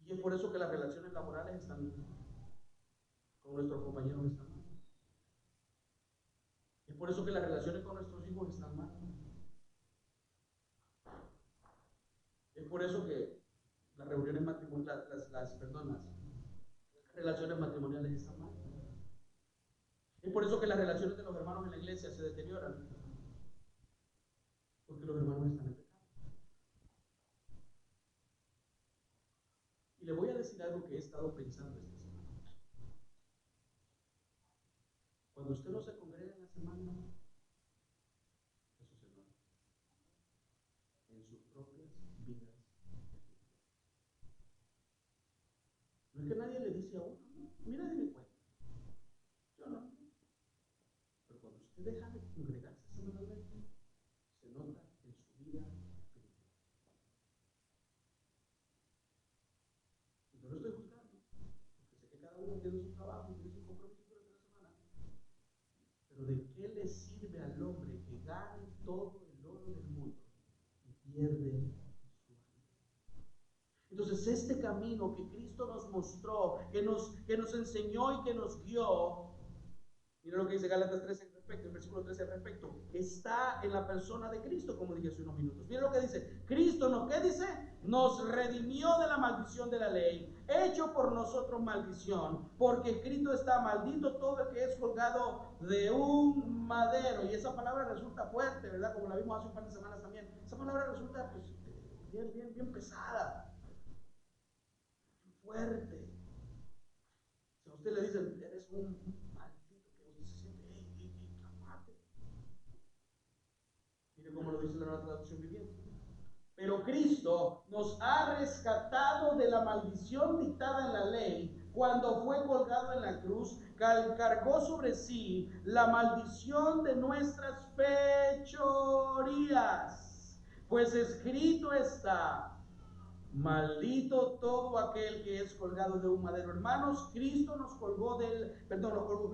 S1: Y es por eso que las relaciones laborales están con nuestros compañeros están mal. Es por eso que las relaciones con nuestros hijos están mal. Es por eso que las reuniones matrimoniales, las relaciones matrimoniales están mal. Es por eso que las relaciones de los hermanos en la iglesia se deterioran. Porque los hermanos están en pecado. Y le voy a decir algo que he estado pensando esta semana. Cuando usted no se congrega en la semana, eso se nota en sus propias vidas. No es que nadie le dice a uno, mira, dime cuenta. Yo no. Pero cuando usted deja de congregarse semanalmente, se nota en su vida espiritual. Y no lo estoy juzgando, porque sé que cada uno tiene su trabajo y tiene sus compromisos durante la semana. Pero ¿de qué le sirve al hombre que gane todo el oro del mundo y pierde su alma? Entonces este camino que Cristo nos mostró, que nos enseñó y que nos guió, mira lo que dice Gálatas 3 en respecto, el versículo 13 al respecto, está en la persona de Cristo, como dije hace unos minutos. Miren lo que dice, Cristo nos, ¿qué dice? Nos redimió de la maldición de la ley, hecho por nosotros maldición, porque escrito está, maldito todo el que es colgado de un madero. Y esa palabra resulta fuerte, ¿verdad? Como la vimos hace un par de semanas también. Esa palabra resulta pues, bien pesada, fuerte. Si a usted le dicen, eres un maldito, que usted se siente, calmate. Mire cómo lo dice la Nueva Traducción Viviente. Pero Cristo nos ha rescatado de la maldición dictada en la ley cuando fue colgado en la cruz, cargó sobre sí la maldición de nuestras fechorías. Pues escrito está, maldito todo aquel que es colgado de un madero. Hermanos, Cristo nos colgó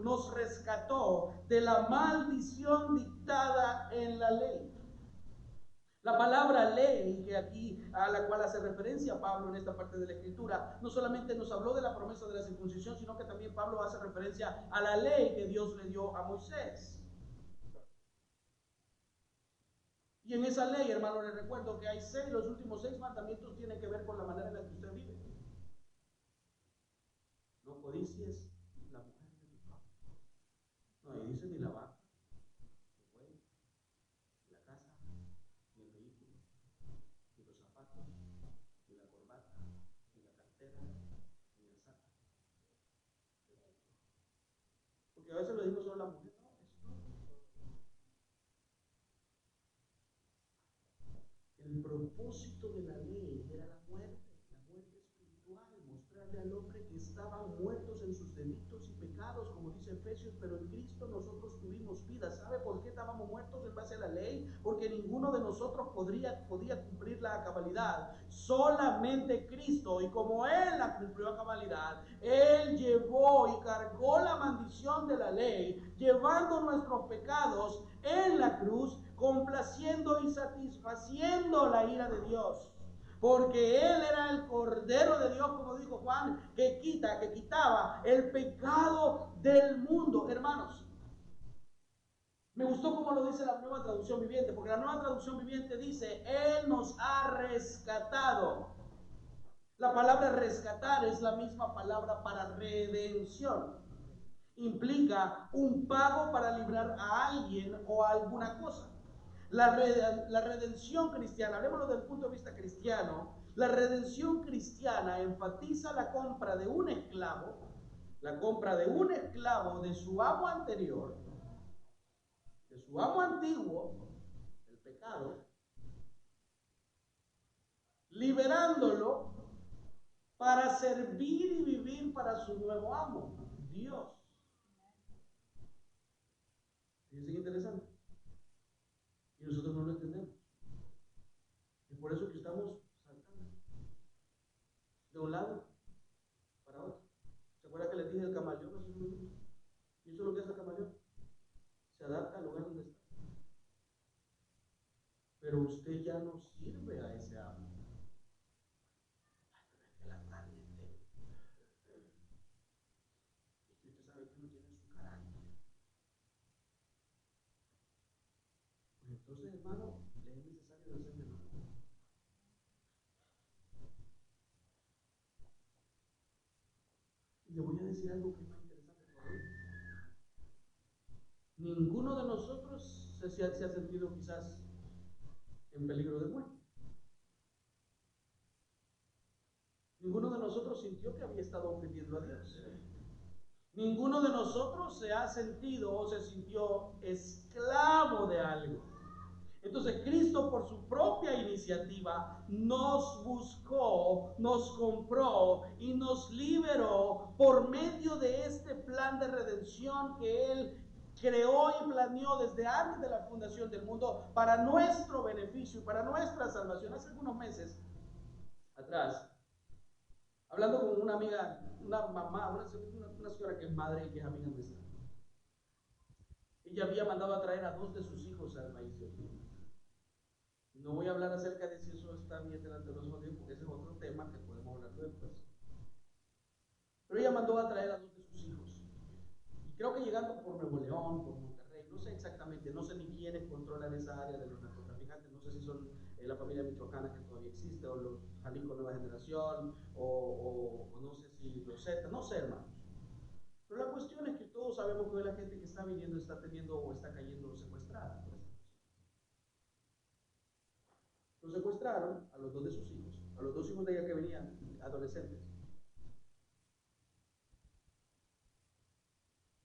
S1: nos rescató de la maldición dictada en la ley. La palabra ley, que aquí a la cual hace referencia Pablo en esta parte de la escritura, no solamente nos habló de la promesa de la circuncisión, sino que también Pablo hace referencia a la ley que Dios le dio a Moisés. Y en esa ley, hermano, les recuerdo que hay los últimos 6 mandamientos tienen que ver con la manera en la que usted vive. No codicies la mujer de tu prójimo. No, ahí dice ni la vaca, el buey, ni la casa, ni el vehículo, ni los zapatos, ni la corbata, ni la cartera, ni el saco. Porque a veces lo digo solo la mujer, no, eso no. El propósito de la ley era la muerte espiritual, mostrarle al hombre que estaban muertos en sus delitos y pecados, como dice Efesios, pero en Cristo nosotros tuvimos vida. ¿Sabe por qué estábamos muertos en base a la ley? Porque ninguno de nosotros podía cumplirla a cabalidad, solamente Cristo, y como Él la cumplió a cabalidad, Él llevó y cargó la maldición de la ley, llevando nuestros pecados en la cruz, complaciendo y satisfaciendo la ira de Dios. Porque Él era el Cordero de Dios, como dijo Juan, que quitaba el pecado del mundo. Hermanos, me gustó como lo dice la Nueva Traducción Viviente, porque la Nueva Traducción Viviente dice, Él nos ha rescatado. La palabra rescatar es la misma palabra para redención. Implica un pago para librar a alguien o a alguna cosa. La redención cristiana, hablemoslo desde el punto de vista cristiano, la redención cristiana enfatiza la compra de un esclavo, de su amo anterior, de su amo antiguo, el pecado, liberándolo para servir y vivir para su nuevo amo, Dios. Fíjense qué interesante. Y nosotros no lo entendemos. Y por eso que estamos saltando de un lado para otro. ¿Se acuerda que les dije el camaleón hace unos minutos? Y eso es lo que hace el camaleón. Se adapta al lugar donde está. Pero usted ya no sirve a ese amo. Ay, pero es que la carne es débil. Y usted sabe que uno tiene su carácter. Pues entonces, hermano, le es necesario nacer de nuevo. Y le voy a decir algo que es más interesante todavía. Ninguno de nosotros se ha sentido quizás en peligro de muerte. Ninguno de nosotros sintió que había estado ofendiendo a Dios. Ninguno de nosotros se ha sentido o se sintió esclavo de algo. Entonces Cristo por su propia iniciativa nos buscó, nos compró y nos liberó por medio de este plan de redención que Él creó y planeó desde antes de la fundación del mundo para nuestro beneficio y para nuestra salvación. Hace algunos meses atrás, hablando con una amiga, una mamá, una señora que es madre y que es amiga nuestra, ella había mandado a traer a 2 de sus hijos al país de Dios. No voy a hablar acerca de si eso está bien delante de los ojos de Dios, porque ese es otro tema que podemos hablar después. Pero ella mandó a traer a 2 de sus hijos. Y creo que llegando por Nuevo León, por Monterrey, no sé exactamente, no sé ni quiénes controlan esa área de los narcotraficantes, no sé si son la familia michoacana que todavía existe, o los Jalisco Nueva Generación, o no sé si los Z, no sé, hermanos. Pero la cuestión es que todos sabemos que hoy la gente que está viniendo está teniendo o está cayendo secuestrada por esta cosa. Lo secuestraron a los dos de sus hijos, a los dos hijos de ella que venían, adolescentes.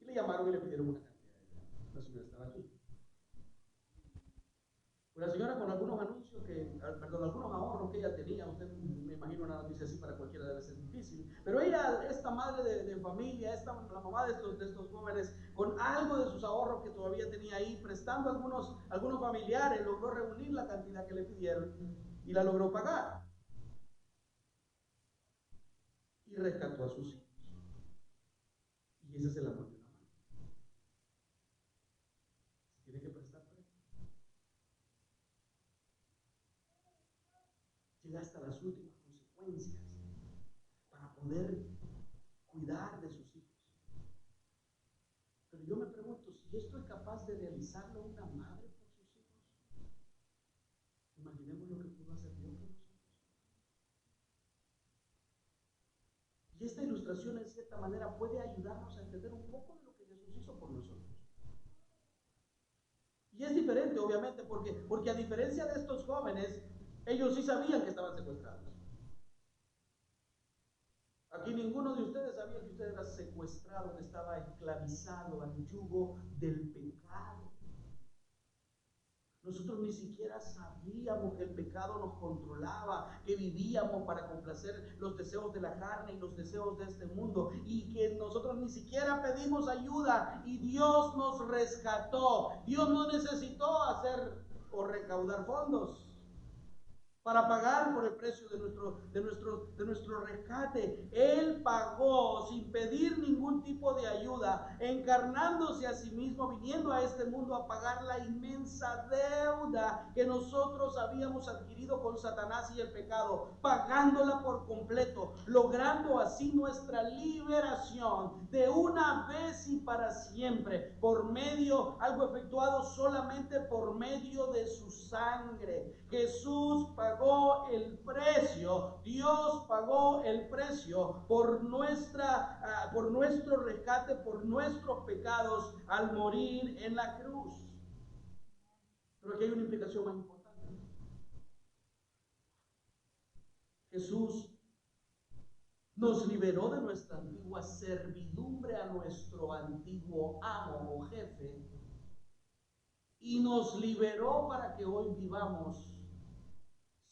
S1: Y le llamaron y le pidieron una cantidad de dinero. La señora estaba aquí. Una señora con algunos anuncios algunos ahorros que ella tenía, usted me imagino una noticia así para cualquiera debe ser difícil, pero ella, esta madre de familia, la mamá de estos jóvenes, con algo de sus ahorros que todavía tenía ahí, prestando a algunos familiares, logró reunir la cantidad que le pidieron y la logró pagar. Y rescató a sus hijos. Y ese es el amor de una madre. Se tiene que prestar préstamo. Llega hasta las últimas consecuencias para poder cuidar de sus hijos. Pero yo me pregunto, si esto es capaz de realizarlo una madre por sus hijos, imaginemos lo que pudo hacer Dios por nosotros. Y esta ilustración en cierta manera puede ayudarnos a entender un poco de lo que Jesús hizo por nosotros. Y es diferente, obviamente, porque a diferencia de estos jóvenes, ellos sí sabían que estaban secuestrados. Aquí ninguno de ustedes sabía que usted era secuestrado, que estaba esclavizado al yugo del pecado. Nosotros ni siquiera sabíamos que el pecado nos controlaba, que vivíamos para complacer los deseos de la carne y los deseos de este mundo, y que nosotros ni siquiera pedimos ayuda y Dios nos rescató. Dios no necesitó hacer o recaudar fondos para pagar por el precio de nuestro rescate. Él pagó sin pedir ningún tipo de ayuda, encarnándose a sí mismo, viniendo a este mundo a pagar la inmensa deuda que nosotros habíamos adquirido con Satanás y el pecado, pagándola por completo, logrando así nuestra liberación de una vez y para siempre, por medio, algo efectuado solamente por medio de su sangre. Jesús pagó el precio, Dios pagó el precio por nuestro rescate, por nuestros pecados al morir en la cruz. Pero aquí hay una implicación más importante. Jesús nos liberó de nuestra antigua servidumbre a nuestro antiguo amo o jefe y nos liberó para que hoy vivamos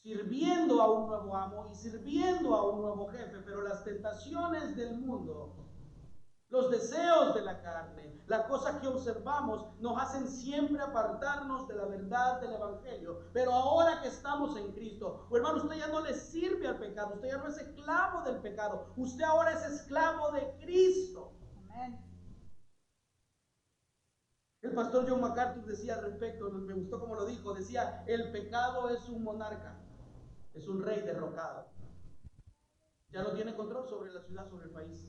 S1: sirviendo a un nuevo amo y sirviendo a un nuevo jefe. Pero las tentaciones del mundo, los deseos de la carne, las cosas que observamos nos hacen siempre apartarnos de la verdad del Evangelio. Pero ahora que estamos en Cristo, hermano, usted ya no le sirve al pecado, usted ya no es esclavo del pecado, usted ahora es esclavo de Cristo. Amén. El pastor John MacArthur decía al respecto, me gustó como lo dijo, decía: el pecado es un monarca, es un rey derrocado. Ya no tiene control sobre la ciudad, sobre el país.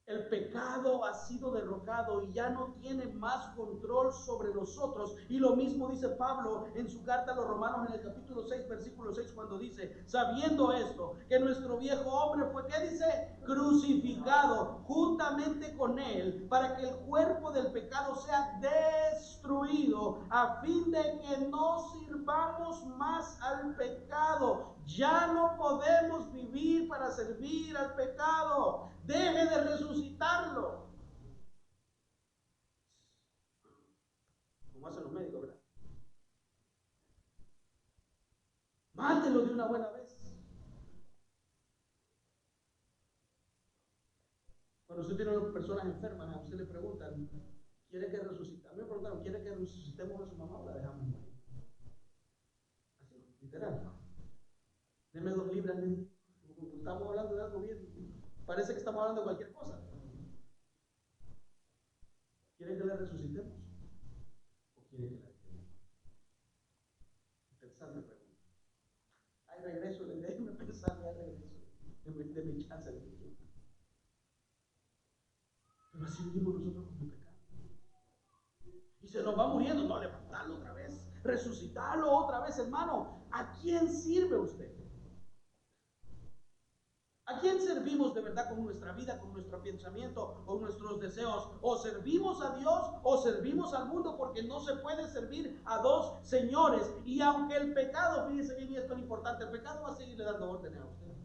S1: El pecado ha sido derrocado y ya no tiene más control sobre nosotros. Y lo mismo dice Pablo en su carta a los Romanos en el capítulo 6, versículo 6, cuando dice: sabiendo esto, que nuestro viejo hombre fue, ¿qué dice? Crucificado juntamente con él, para que el cuerpo del pecado sea destruido, a fin de que no sirvamos más al pecado. Ya no podemos vivir para servir al pecado. Deje de resucitarlo. Como hacen los médicos, ¿verdad? Mátelo de una buena vez. Cuando usted tiene personas enfermas, a usted le preguntan: ¿quiere que resucitemos? A mí me preguntaron: ¿quiere que resucitemos a su mamá o la dejamos morir? Así, literal. Deme 2 libras. Estamos hablando de algo bien. Parece que estamos hablando de cualquier cosa. ¿Quiere que la resucitemos? ¿O quiere que la dejemos? Interesante pregunta. Hay regreso, déjeme pensar, hay regreso. Deme chance de que. Pero así vivimos nosotros con el pecado. Y se nos va muriendo, no, levantarlo otra vez, resucitarlo otra vez, hermano. ¿A quién sirve usted? ¿A quién servimos de verdad con nuestra vida, con nuestro pensamiento, con nuestros deseos? ¿O servimos a Dios o servimos al mundo? Porque no se puede servir a dos señores. Y aunque el pecado, fíjese bien, y esto es importante, el pecado va a seguirle dando órdenes a usted.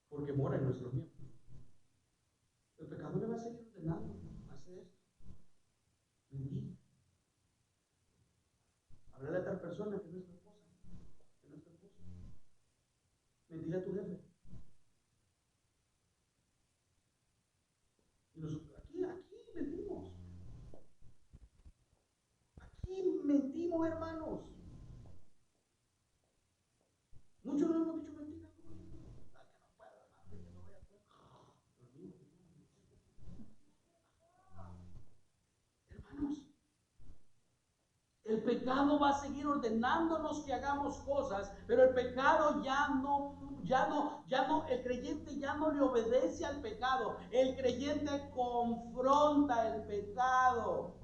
S1: Porque mora en nuestros miembros. El pecado le va a seguir ordenando. Hace esto. Mentir. Hablarle a tal persona que no es tu esposa, que no es tu esposo. Mentir a tu jefe. Y nosotros, aquí mentimos. Aquí mentimos, hermanos. Muchos no hemos dicho mentiras. Hermanos, el pecado va a seguir ordenándonos que hagamos cosas, pero el pecado el creyente ya no le obedece al pecado. El creyente confronta el pecado.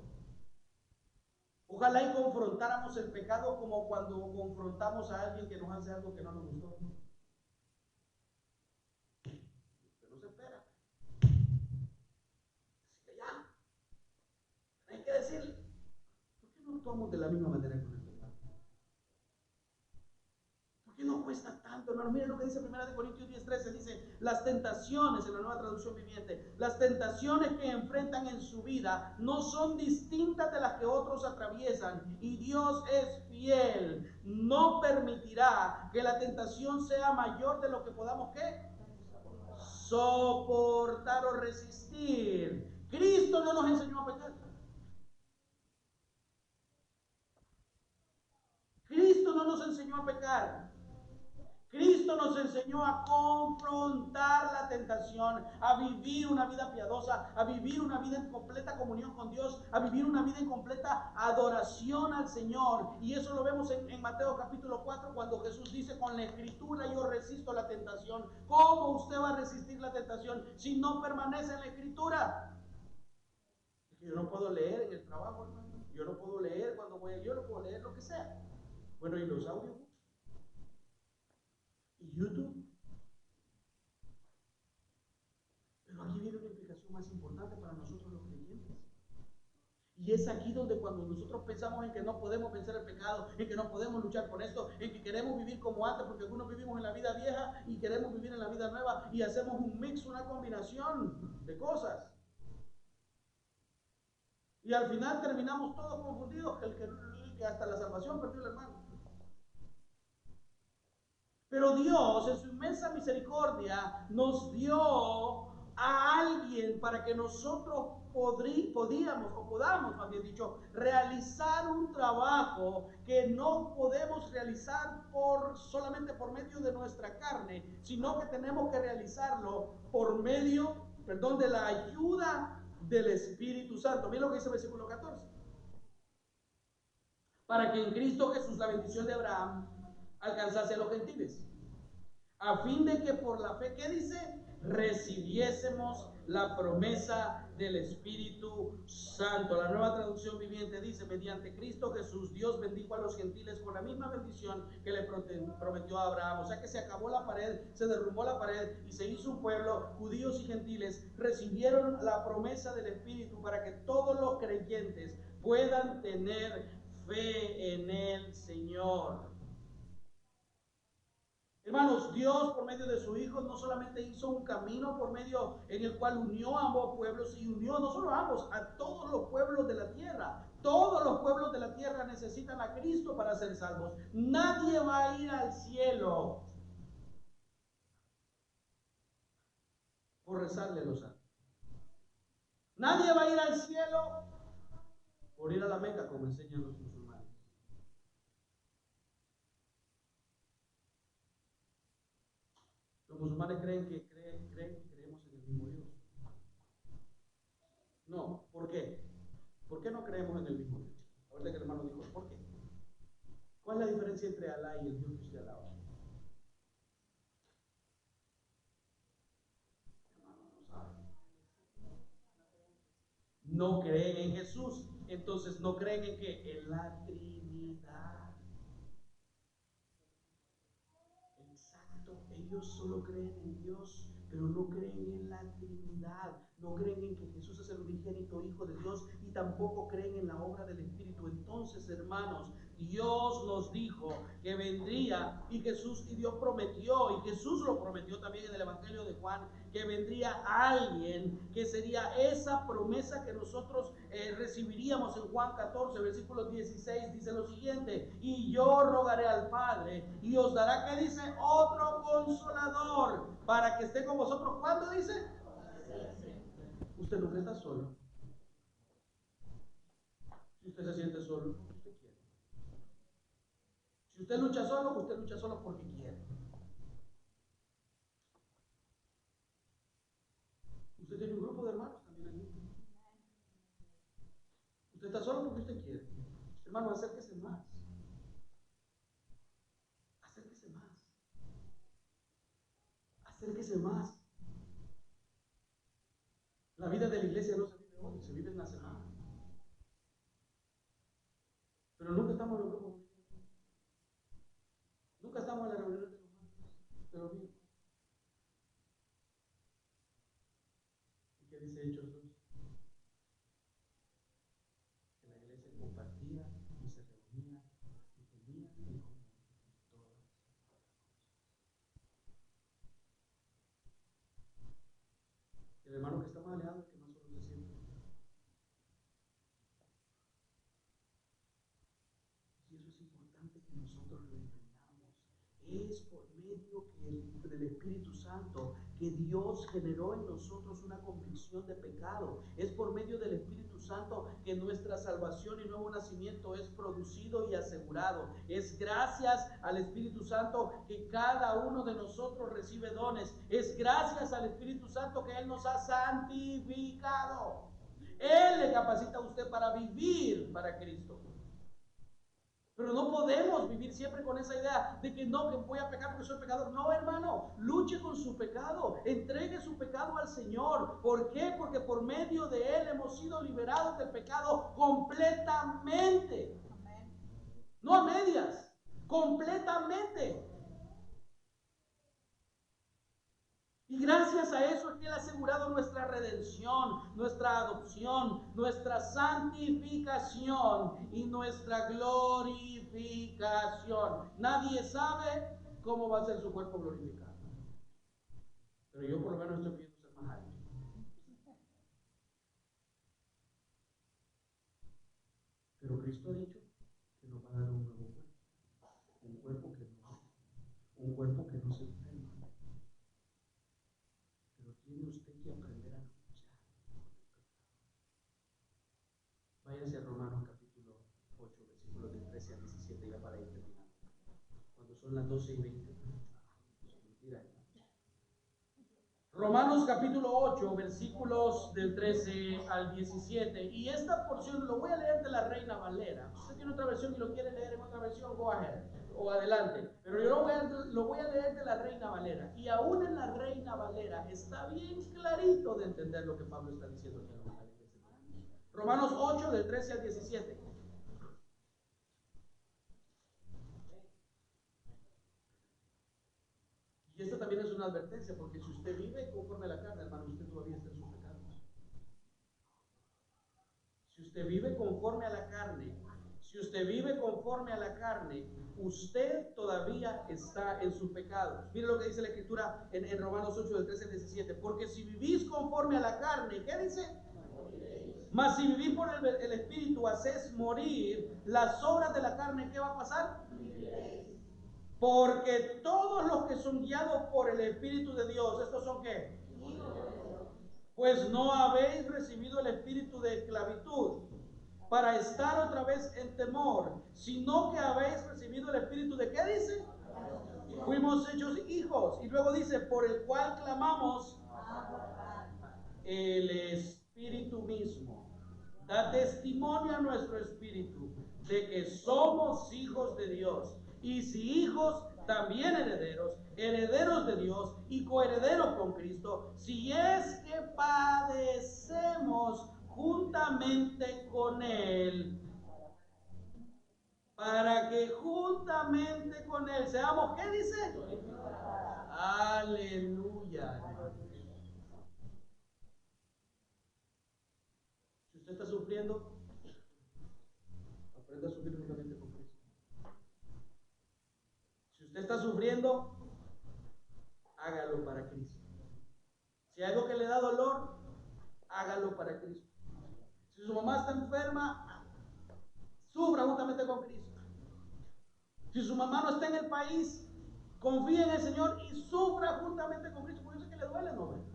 S1: Ojalá y confrontáramos el pecado como cuando confrontamos a alguien que nos hace algo que no nos gustó. Usted no se espera. Así que ya, hay que decirle, ¿por qué no actuamos de la misma manera con el pecado? ¿Por qué no cuesta tanto, hermano? Miren lo que dice 1 Corintios 10:13, dice, las tentaciones, en la Nueva Traducción Viviente, las tentaciones que enfrentan en su vida no son distintas de las que otros atraviesan, y Dios es fiel, no permitirá que la tentación sea mayor de lo que podamos, ¿qué? Soportar o resistir. Cristo no nos enseñó a pecar. Cristo no nos enseñó a pecar. Cristo nos enseñó a confrontar la tentación, a vivir una vida piadosa, a vivir una vida en completa comunión con Dios, a vivir una vida en completa adoración al Señor. Y eso lo vemos en Mateo capítulo 4, cuando Jesús dice, con la escritura yo resisto la tentación. ¿Cómo usted va a resistir la tentación si no permanece en la escritura? Yo no puedo leer en el trabajo, hermano. Yo no puedo leer cuando voy, yo no puedo leer lo que sea. Bueno, y los audiobooks y YouTube. Pero aquí viene una implicación más importante para nosotros los creyentes. Y es aquí donde cuando nosotros pensamos en que no podemos vencer el pecado, en que no podemos luchar con esto, en que queremos vivir como antes, porque algunos vivimos en la vida vieja y queremos vivir en la vida nueva y hacemos un mix, una combinación de cosas. Y al final terminamos todos confundidos, el que hasta la salvación perdió el hermano. Pero Dios, en su inmensa misericordia, nos dio a alguien para que nosotros podamos, más bien dicho, realizar un trabajo que no podemos realizar solamente por medio de nuestra carne, sino que tenemos que realizarlo por medio, de la ayuda del Espíritu Santo. Miren lo que dice el versículo 14. Para que en Cristo Jesús la bendición de Abraham alcanzase a los gentiles, a fin de que por la fe, ¿qué dice? Recibiésemos la promesa del Espíritu Santo. La Nueva Traducción Viviente dice, mediante Cristo Jesús, Dios bendijo a los gentiles con la misma bendición que le prometió a Abraham. O sea que se acabó la pared, se derrumbó la pared y se hizo un pueblo, judíos y gentiles recibieron la promesa del Espíritu para que todos los creyentes puedan tener fe en el Señor. Hermanos, Dios por medio de su Hijo no solamente hizo un camino por medio en el cual unió a ambos pueblos y unió no solo a ambos, a todos los pueblos de la tierra. Todos los pueblos de la tierra necesitan a Cristo para ser salvos. Nadie va a ir al cielo por rezarle los santos. Nadie va a ir al cielo por ir a la Meca, como enseñan los musulmanes. Los musulmanes creen que creemos en el mismo Dios. No, ¿por qué? ¿Por qué no creemos en el mismo Dios? Ahorita que el hermano dijo, ¿por qué? ¿Cuál es la diferencia entre Alá y el Dios que usted alaba? Hermano, no sabe. no creen en Jesús. Entonces, ¿no creen en qué? En la Trinidad. Exacto, ellos solo creen en Dios, pero no creen en la Trinidad, no creen en que Jesús es el unigénito Hijo de Dios y tampoco creen en la obra del Espíritu. Entonces, hermanos, Dios nos dijo que vendría y Dios prometió, y Jesús lo prometió también en el Evangelio de Juan, que vendría alguien que sería esa promesa que nosotros recibiríamos en Juan 14, versículo 16, dice lo siguiente: y yo rogaré al Padre y os dará, ¿qué dice? Otro consolador para que esté con vosotros. ¿Cuándo dice? Usted nunca está solo. Si usted se siente solo, porque usted quiere. Si usted lucha solo porque quiere. Usted tiene un grupo de hermanos también allí. Usted está solo porque usted quiere. Hermano, acérquese más. Acérquese más. Acérquese más. La vida de la iglesia no se vive hoy, se vive en la semana. Pero nunca estamos en los grupos. Nunca estamos en la reunión de los niños. ¿Y qué dice Hechos 2? Que la iglesia compartía y se reunía y tenía en común todas las cosas. El hermano que está más alejado es el que más solo se siente. Y eso es importante que nosotros lo entendamos. Es por medio del Espíritu Santo que Dios generó en nosotros una convicción de pecado. Es por medio del Espíritu Santo que nuestra salvación y nuevo nacimiento es producido y asegurado. Es gracias al Espíritu Santo que cada uno de nosotros recibe dones. Es gracias al Espíritu Santo que Él nos ha santificado. Él le capacita a usted para vivir para Cristo. Pero no podemos vivir siempre con esa idea de que no, que voy a pecar porque soy pecador. No, hermano, luche con su pecado, entregue su pecado al Señor. ¿Por qué? Porque por medio de Él hemos sido liberados del pecado completamente. No a medias, completamente. Y gracias a eso es que Él ha asegurado nuestra redención, nuestra adopción, nuestra santificación y nuestra glorificación. Nadie sabe cómo va a ser su cuerpo glorificado. Pero yo por lo menos estoy pidiendo ser más alto. Pero Cristo ha dicho que nos va a dar un nuevo cuerpo. Un cuerpo que no se enferma. Pero tiene usted que aprender a luchar con el pecado. Váyase a Romanos capítulo 8, versículos del 13 al 17, ya para ir terminando. Cuando son las 12:20. Mentira. Romanos capítulo 8, versículos del 13 al 17. Y esta porción lo voy a leer de la Reina Valera. Si usted tiene otra versión y lo quiere leer en otra versión, go ahead, o adelante. Pero yo lo voy a leer de la Reina Valera. Y aún en la Reina Valera está bien clarito de entender lo que Pablo está diciendo aquí en la iglesia. Romanos 8, del 13 al 17. Y esta también es una advertencia, porque si usted vive conforme a la carne, hermano, usted todavía está en sus pecados. Si usted vive conforme a la carne, usted todavía está en sus pecados. Mire lo que dice la Escritura en Romanos 8, del 13 al 17. Porque si vivís conforme a la carne, ¿qué dice? Mas si vivís por el Espíritu, hacéis morir las obras de la carne. ¿Qué va a pasar? Porque todos los que son guiados por el Espíritu de Dios, ¿estos son qué? Pues no habéis recibido el espíritu de esclavitud para estar otra vez en temor, sino que habéis recibido el espíritu de, ¿qué dice? Fuimos hechos hijos. Y luego dice, por el cual clamamos, el Espíritu mismo da testimonio a nuestro espíritu de que somos hijos de Dios. Y si hijos, también herederos, herederos de Dios y coherederos con Cristo, si es que padecemos juntamente con Él, para que juntamente con Él seamos, ¿qué dice? Aleluya. Si usted está sufriendo, aprenda a sufrir juntamente con Cristo. Si usted está sufriendo, hágalo para Cristo. Si hay algo que le da dolor, hágalo para Cristo. Si su mamá está enferma, sufra juntamente con Cristo. Si su mamá no está en el país, confíe en el Señor y sufra juntamente con Cristo. Por eso es que le duele, ¿no?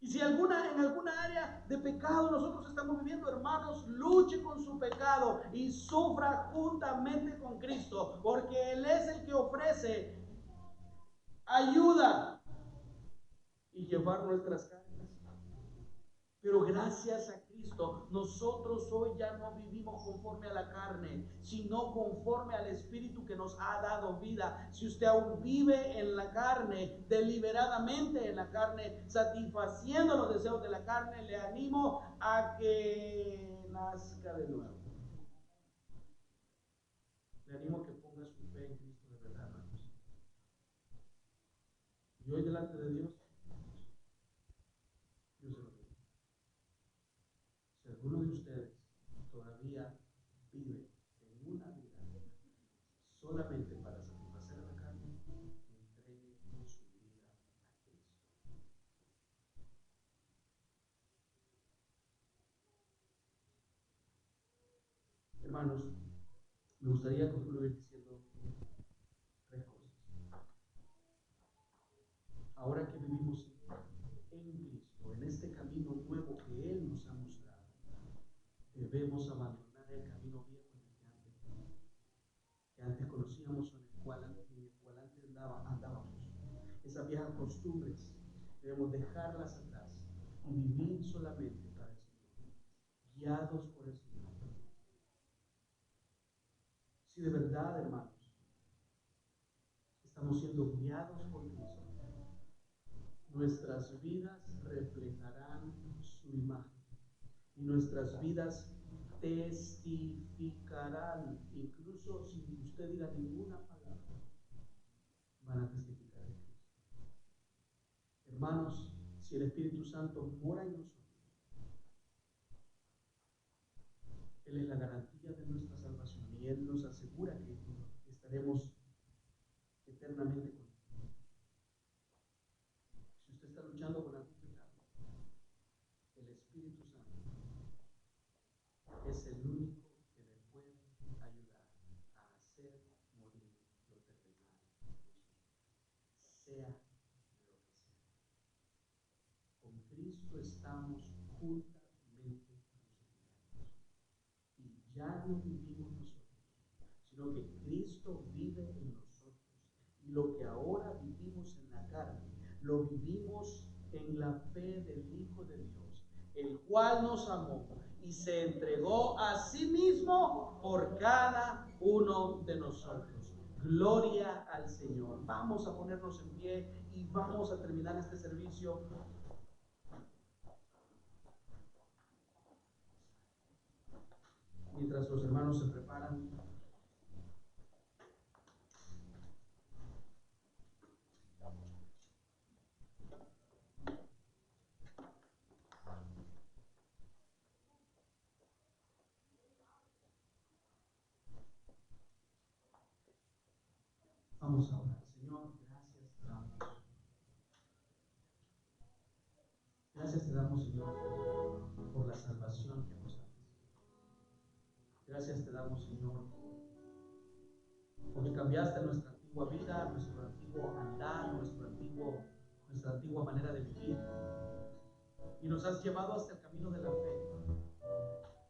S1: Y si en alguna área de pecado nosotros estamos viviendo, hermanos, luche con su pecado y sufra juntamente con Cristo, porque Él es el que ofrece ayuda y llevar nuestras cargas. Pero gracias a Cristo, nosotros hoy ya no vivimos conforme a la carne, sino conforme al Espíritu que nos ha dado vida. Si usted aún vive en la carne, deliberadamente en la carne, satisfaciendo los deseos de la carne, le animo a que nazca de nuevo. Le animo a que ponga su fe en Cristo de verdad, hermanos. Y hoy delante de Dios, yo se lo digo. Si alguno de ustedes todavía vive en una vida solamente para satisfacer a la carne, entregue su vida a Cristo. Hermanos, me gustaría concluir diciendo tres cosas. Ahora que vivimos en Cristo, en este camino nuevo que Él nos ha mostrado, debemos abandonar el camino viejo en el que antes conocíamos, en el cual antes andábamos. Esas viejas costumbres debemos dejarlas atrás y vivir solamente para el Señor, guiados por el Señor. Si de verdad, hermanos, estamos siendo guiados por Cristo, nuestras vidas reflejarán su imagen y nuestras vidas testificarán, incluso sin que usted diga ninguna palabra, van a testificar de Cristo. Hermanos, si el Espíritu Santo mora en nosotros, Él es la garantía de nuestra salvación y Él nos asegura que estaremos eternamente con Él. Si usted está luchando con algún pecado, el Espíritu Santo es el único que le puede ayudar a hacer morir lo terrenal en nosotros, sea lo que sea. Con Cristo estamos juntamente crucificados y ya no vivimos nosotros, sino que Cristo vive en nosotros, y lo que ahora vivimos en la carne lo vivimos en la fe del Hijo de Dios, el cual nos amó y se entregó a sí mismo por cada uno de nosotros. Gloria al Señor. Vamos a ponernos en pie y vamos a terminar este servicio. Mientras los hermanos se preparan, vamos a orar. Señor, gracias te damos. Gracias te damos, Señor, por la salvación que nos das. Gracias te damos, Señor, porque cambiaste nuestra antigua vida, nuestro antiguo andar, nuestra antigua manera de vivir, y nos has llevado hasta el camino de la fe,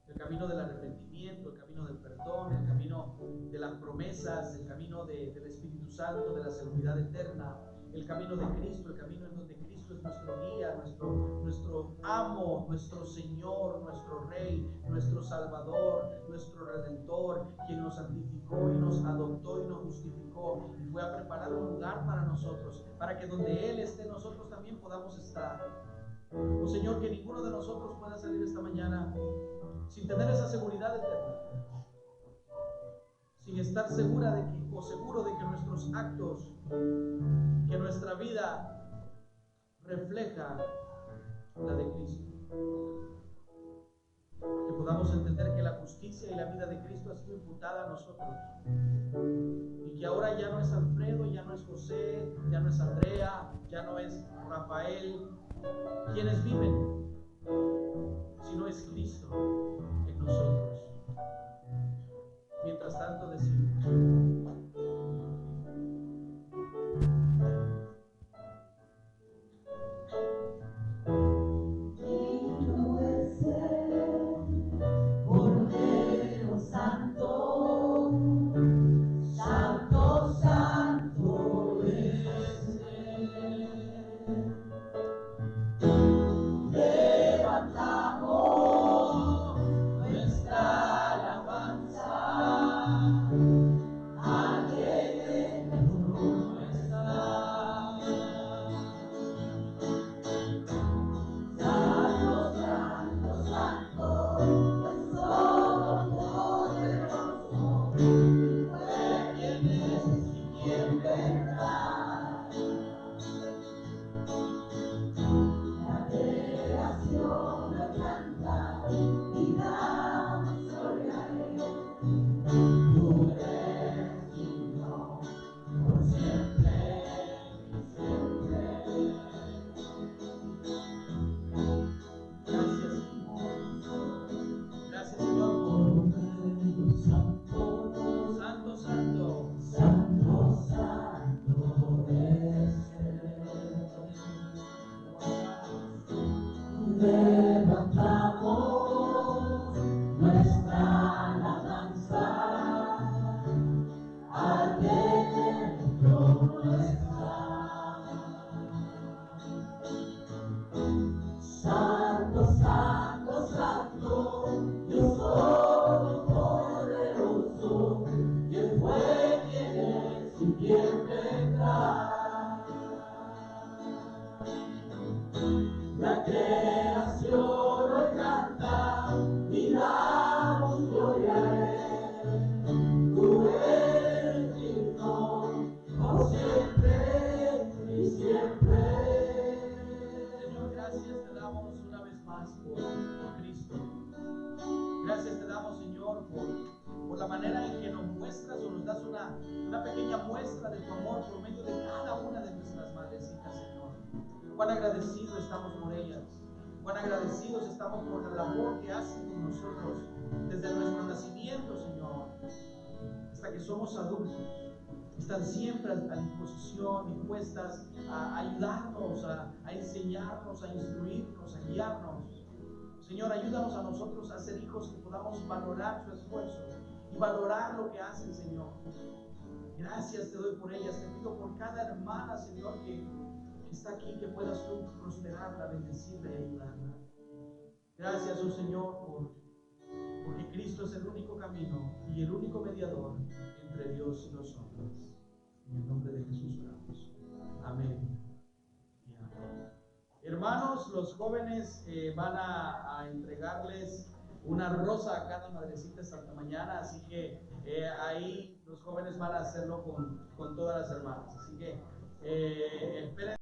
S1: el camino del arrepentimiento, el camino del perdón, el camino de las promesas, el camino del Espíritu Santo, de la seguridad eterna, el camino de Cristo, el camino en donde Cristo es nuestro guía, nuestro amo, nuestro Señor, nuestro Rey, nuestro Salvador, nuestro Redentor, quien nos santificó y nos adoptó y nos justificó y fue a preparar un lugar para nosotros, para que donde Él esté, nosotros también podamos estar. Oh Señor, que ninguno de nosotros pueda salir esta mañana sin tener esa seguridad eterna, sin estar segura de que, o seguro de que nuestros actos, que nuestra vida refleja la de Cristo. Que podamos entender que la justicia y la vida de Cristo ha sido imputada a nosotros, y que ahora ya no es Alfredo, ya no es José, ya no es Andrea, ya no es Rafael quienes viven, sino es Cristo en nosotros. Mientras tanto decimos:
S2: digno de ser Cordero Santo, Santo, Santo es Él. Levantamos nuestra alabanza a quien en el trono está. Santo, Santo, Santo, es todopoderoso, fue quien es y quien vendrá. La creación lo canta y damos gloria a Él. Tú eres digno por siempre y siempre.
S1: gracias, gracias Señor
S2: Cordero Santo,
S1: por Santo, Santo.
S2: Santo, Santo es Él. Levantamos nuestra alabanza al que en el trono está. Santo, Santo, Santo, Dios Todopoderoso, quien fue, quien es y quien vendrá. La creación lo canta y damos gloria a Él. Tú eres digno por siempre y siempre.
S1: Señor, gracias te damos una vez más por Cristo. Gracias te damos, Señor, por la manera en que nos muestras o nos das una pequeña muestra de tu amor por medio de cada una de nuestras madrecitas, Señor. Cuán agradecidos estamos por ellas, cuán agradecidos estamos por la labor que hacen con nosotros desde nuestro nacimiento, Señor, hasta que somos adultos. Están siempre a disposición, dispuestas a ayudarnos, a enseñarnos, a instruirnos, a guiarnos. Señor, ayúdanos a nosotros a ser hijos que podamos valorar su esfuerzo y valorar lo que hacen, Señor. Gracias te doy por ellas. Te pido por cada hermana, Señor, que está aquí, que puedas tú prosperarla, bendecirla y ayudarla. Gracias, oh Señor, porque Cristo es el único camino y el único mediador entre Dios y los hombres. En el nombre de Jesús oramos. Amén y amén. Hermanos, los jóvenes van a entregarles una rosa a cada madrecita esta mañana, así que ahí los jóvenes van a hacerlo con todas las hermanas. Así que esperen.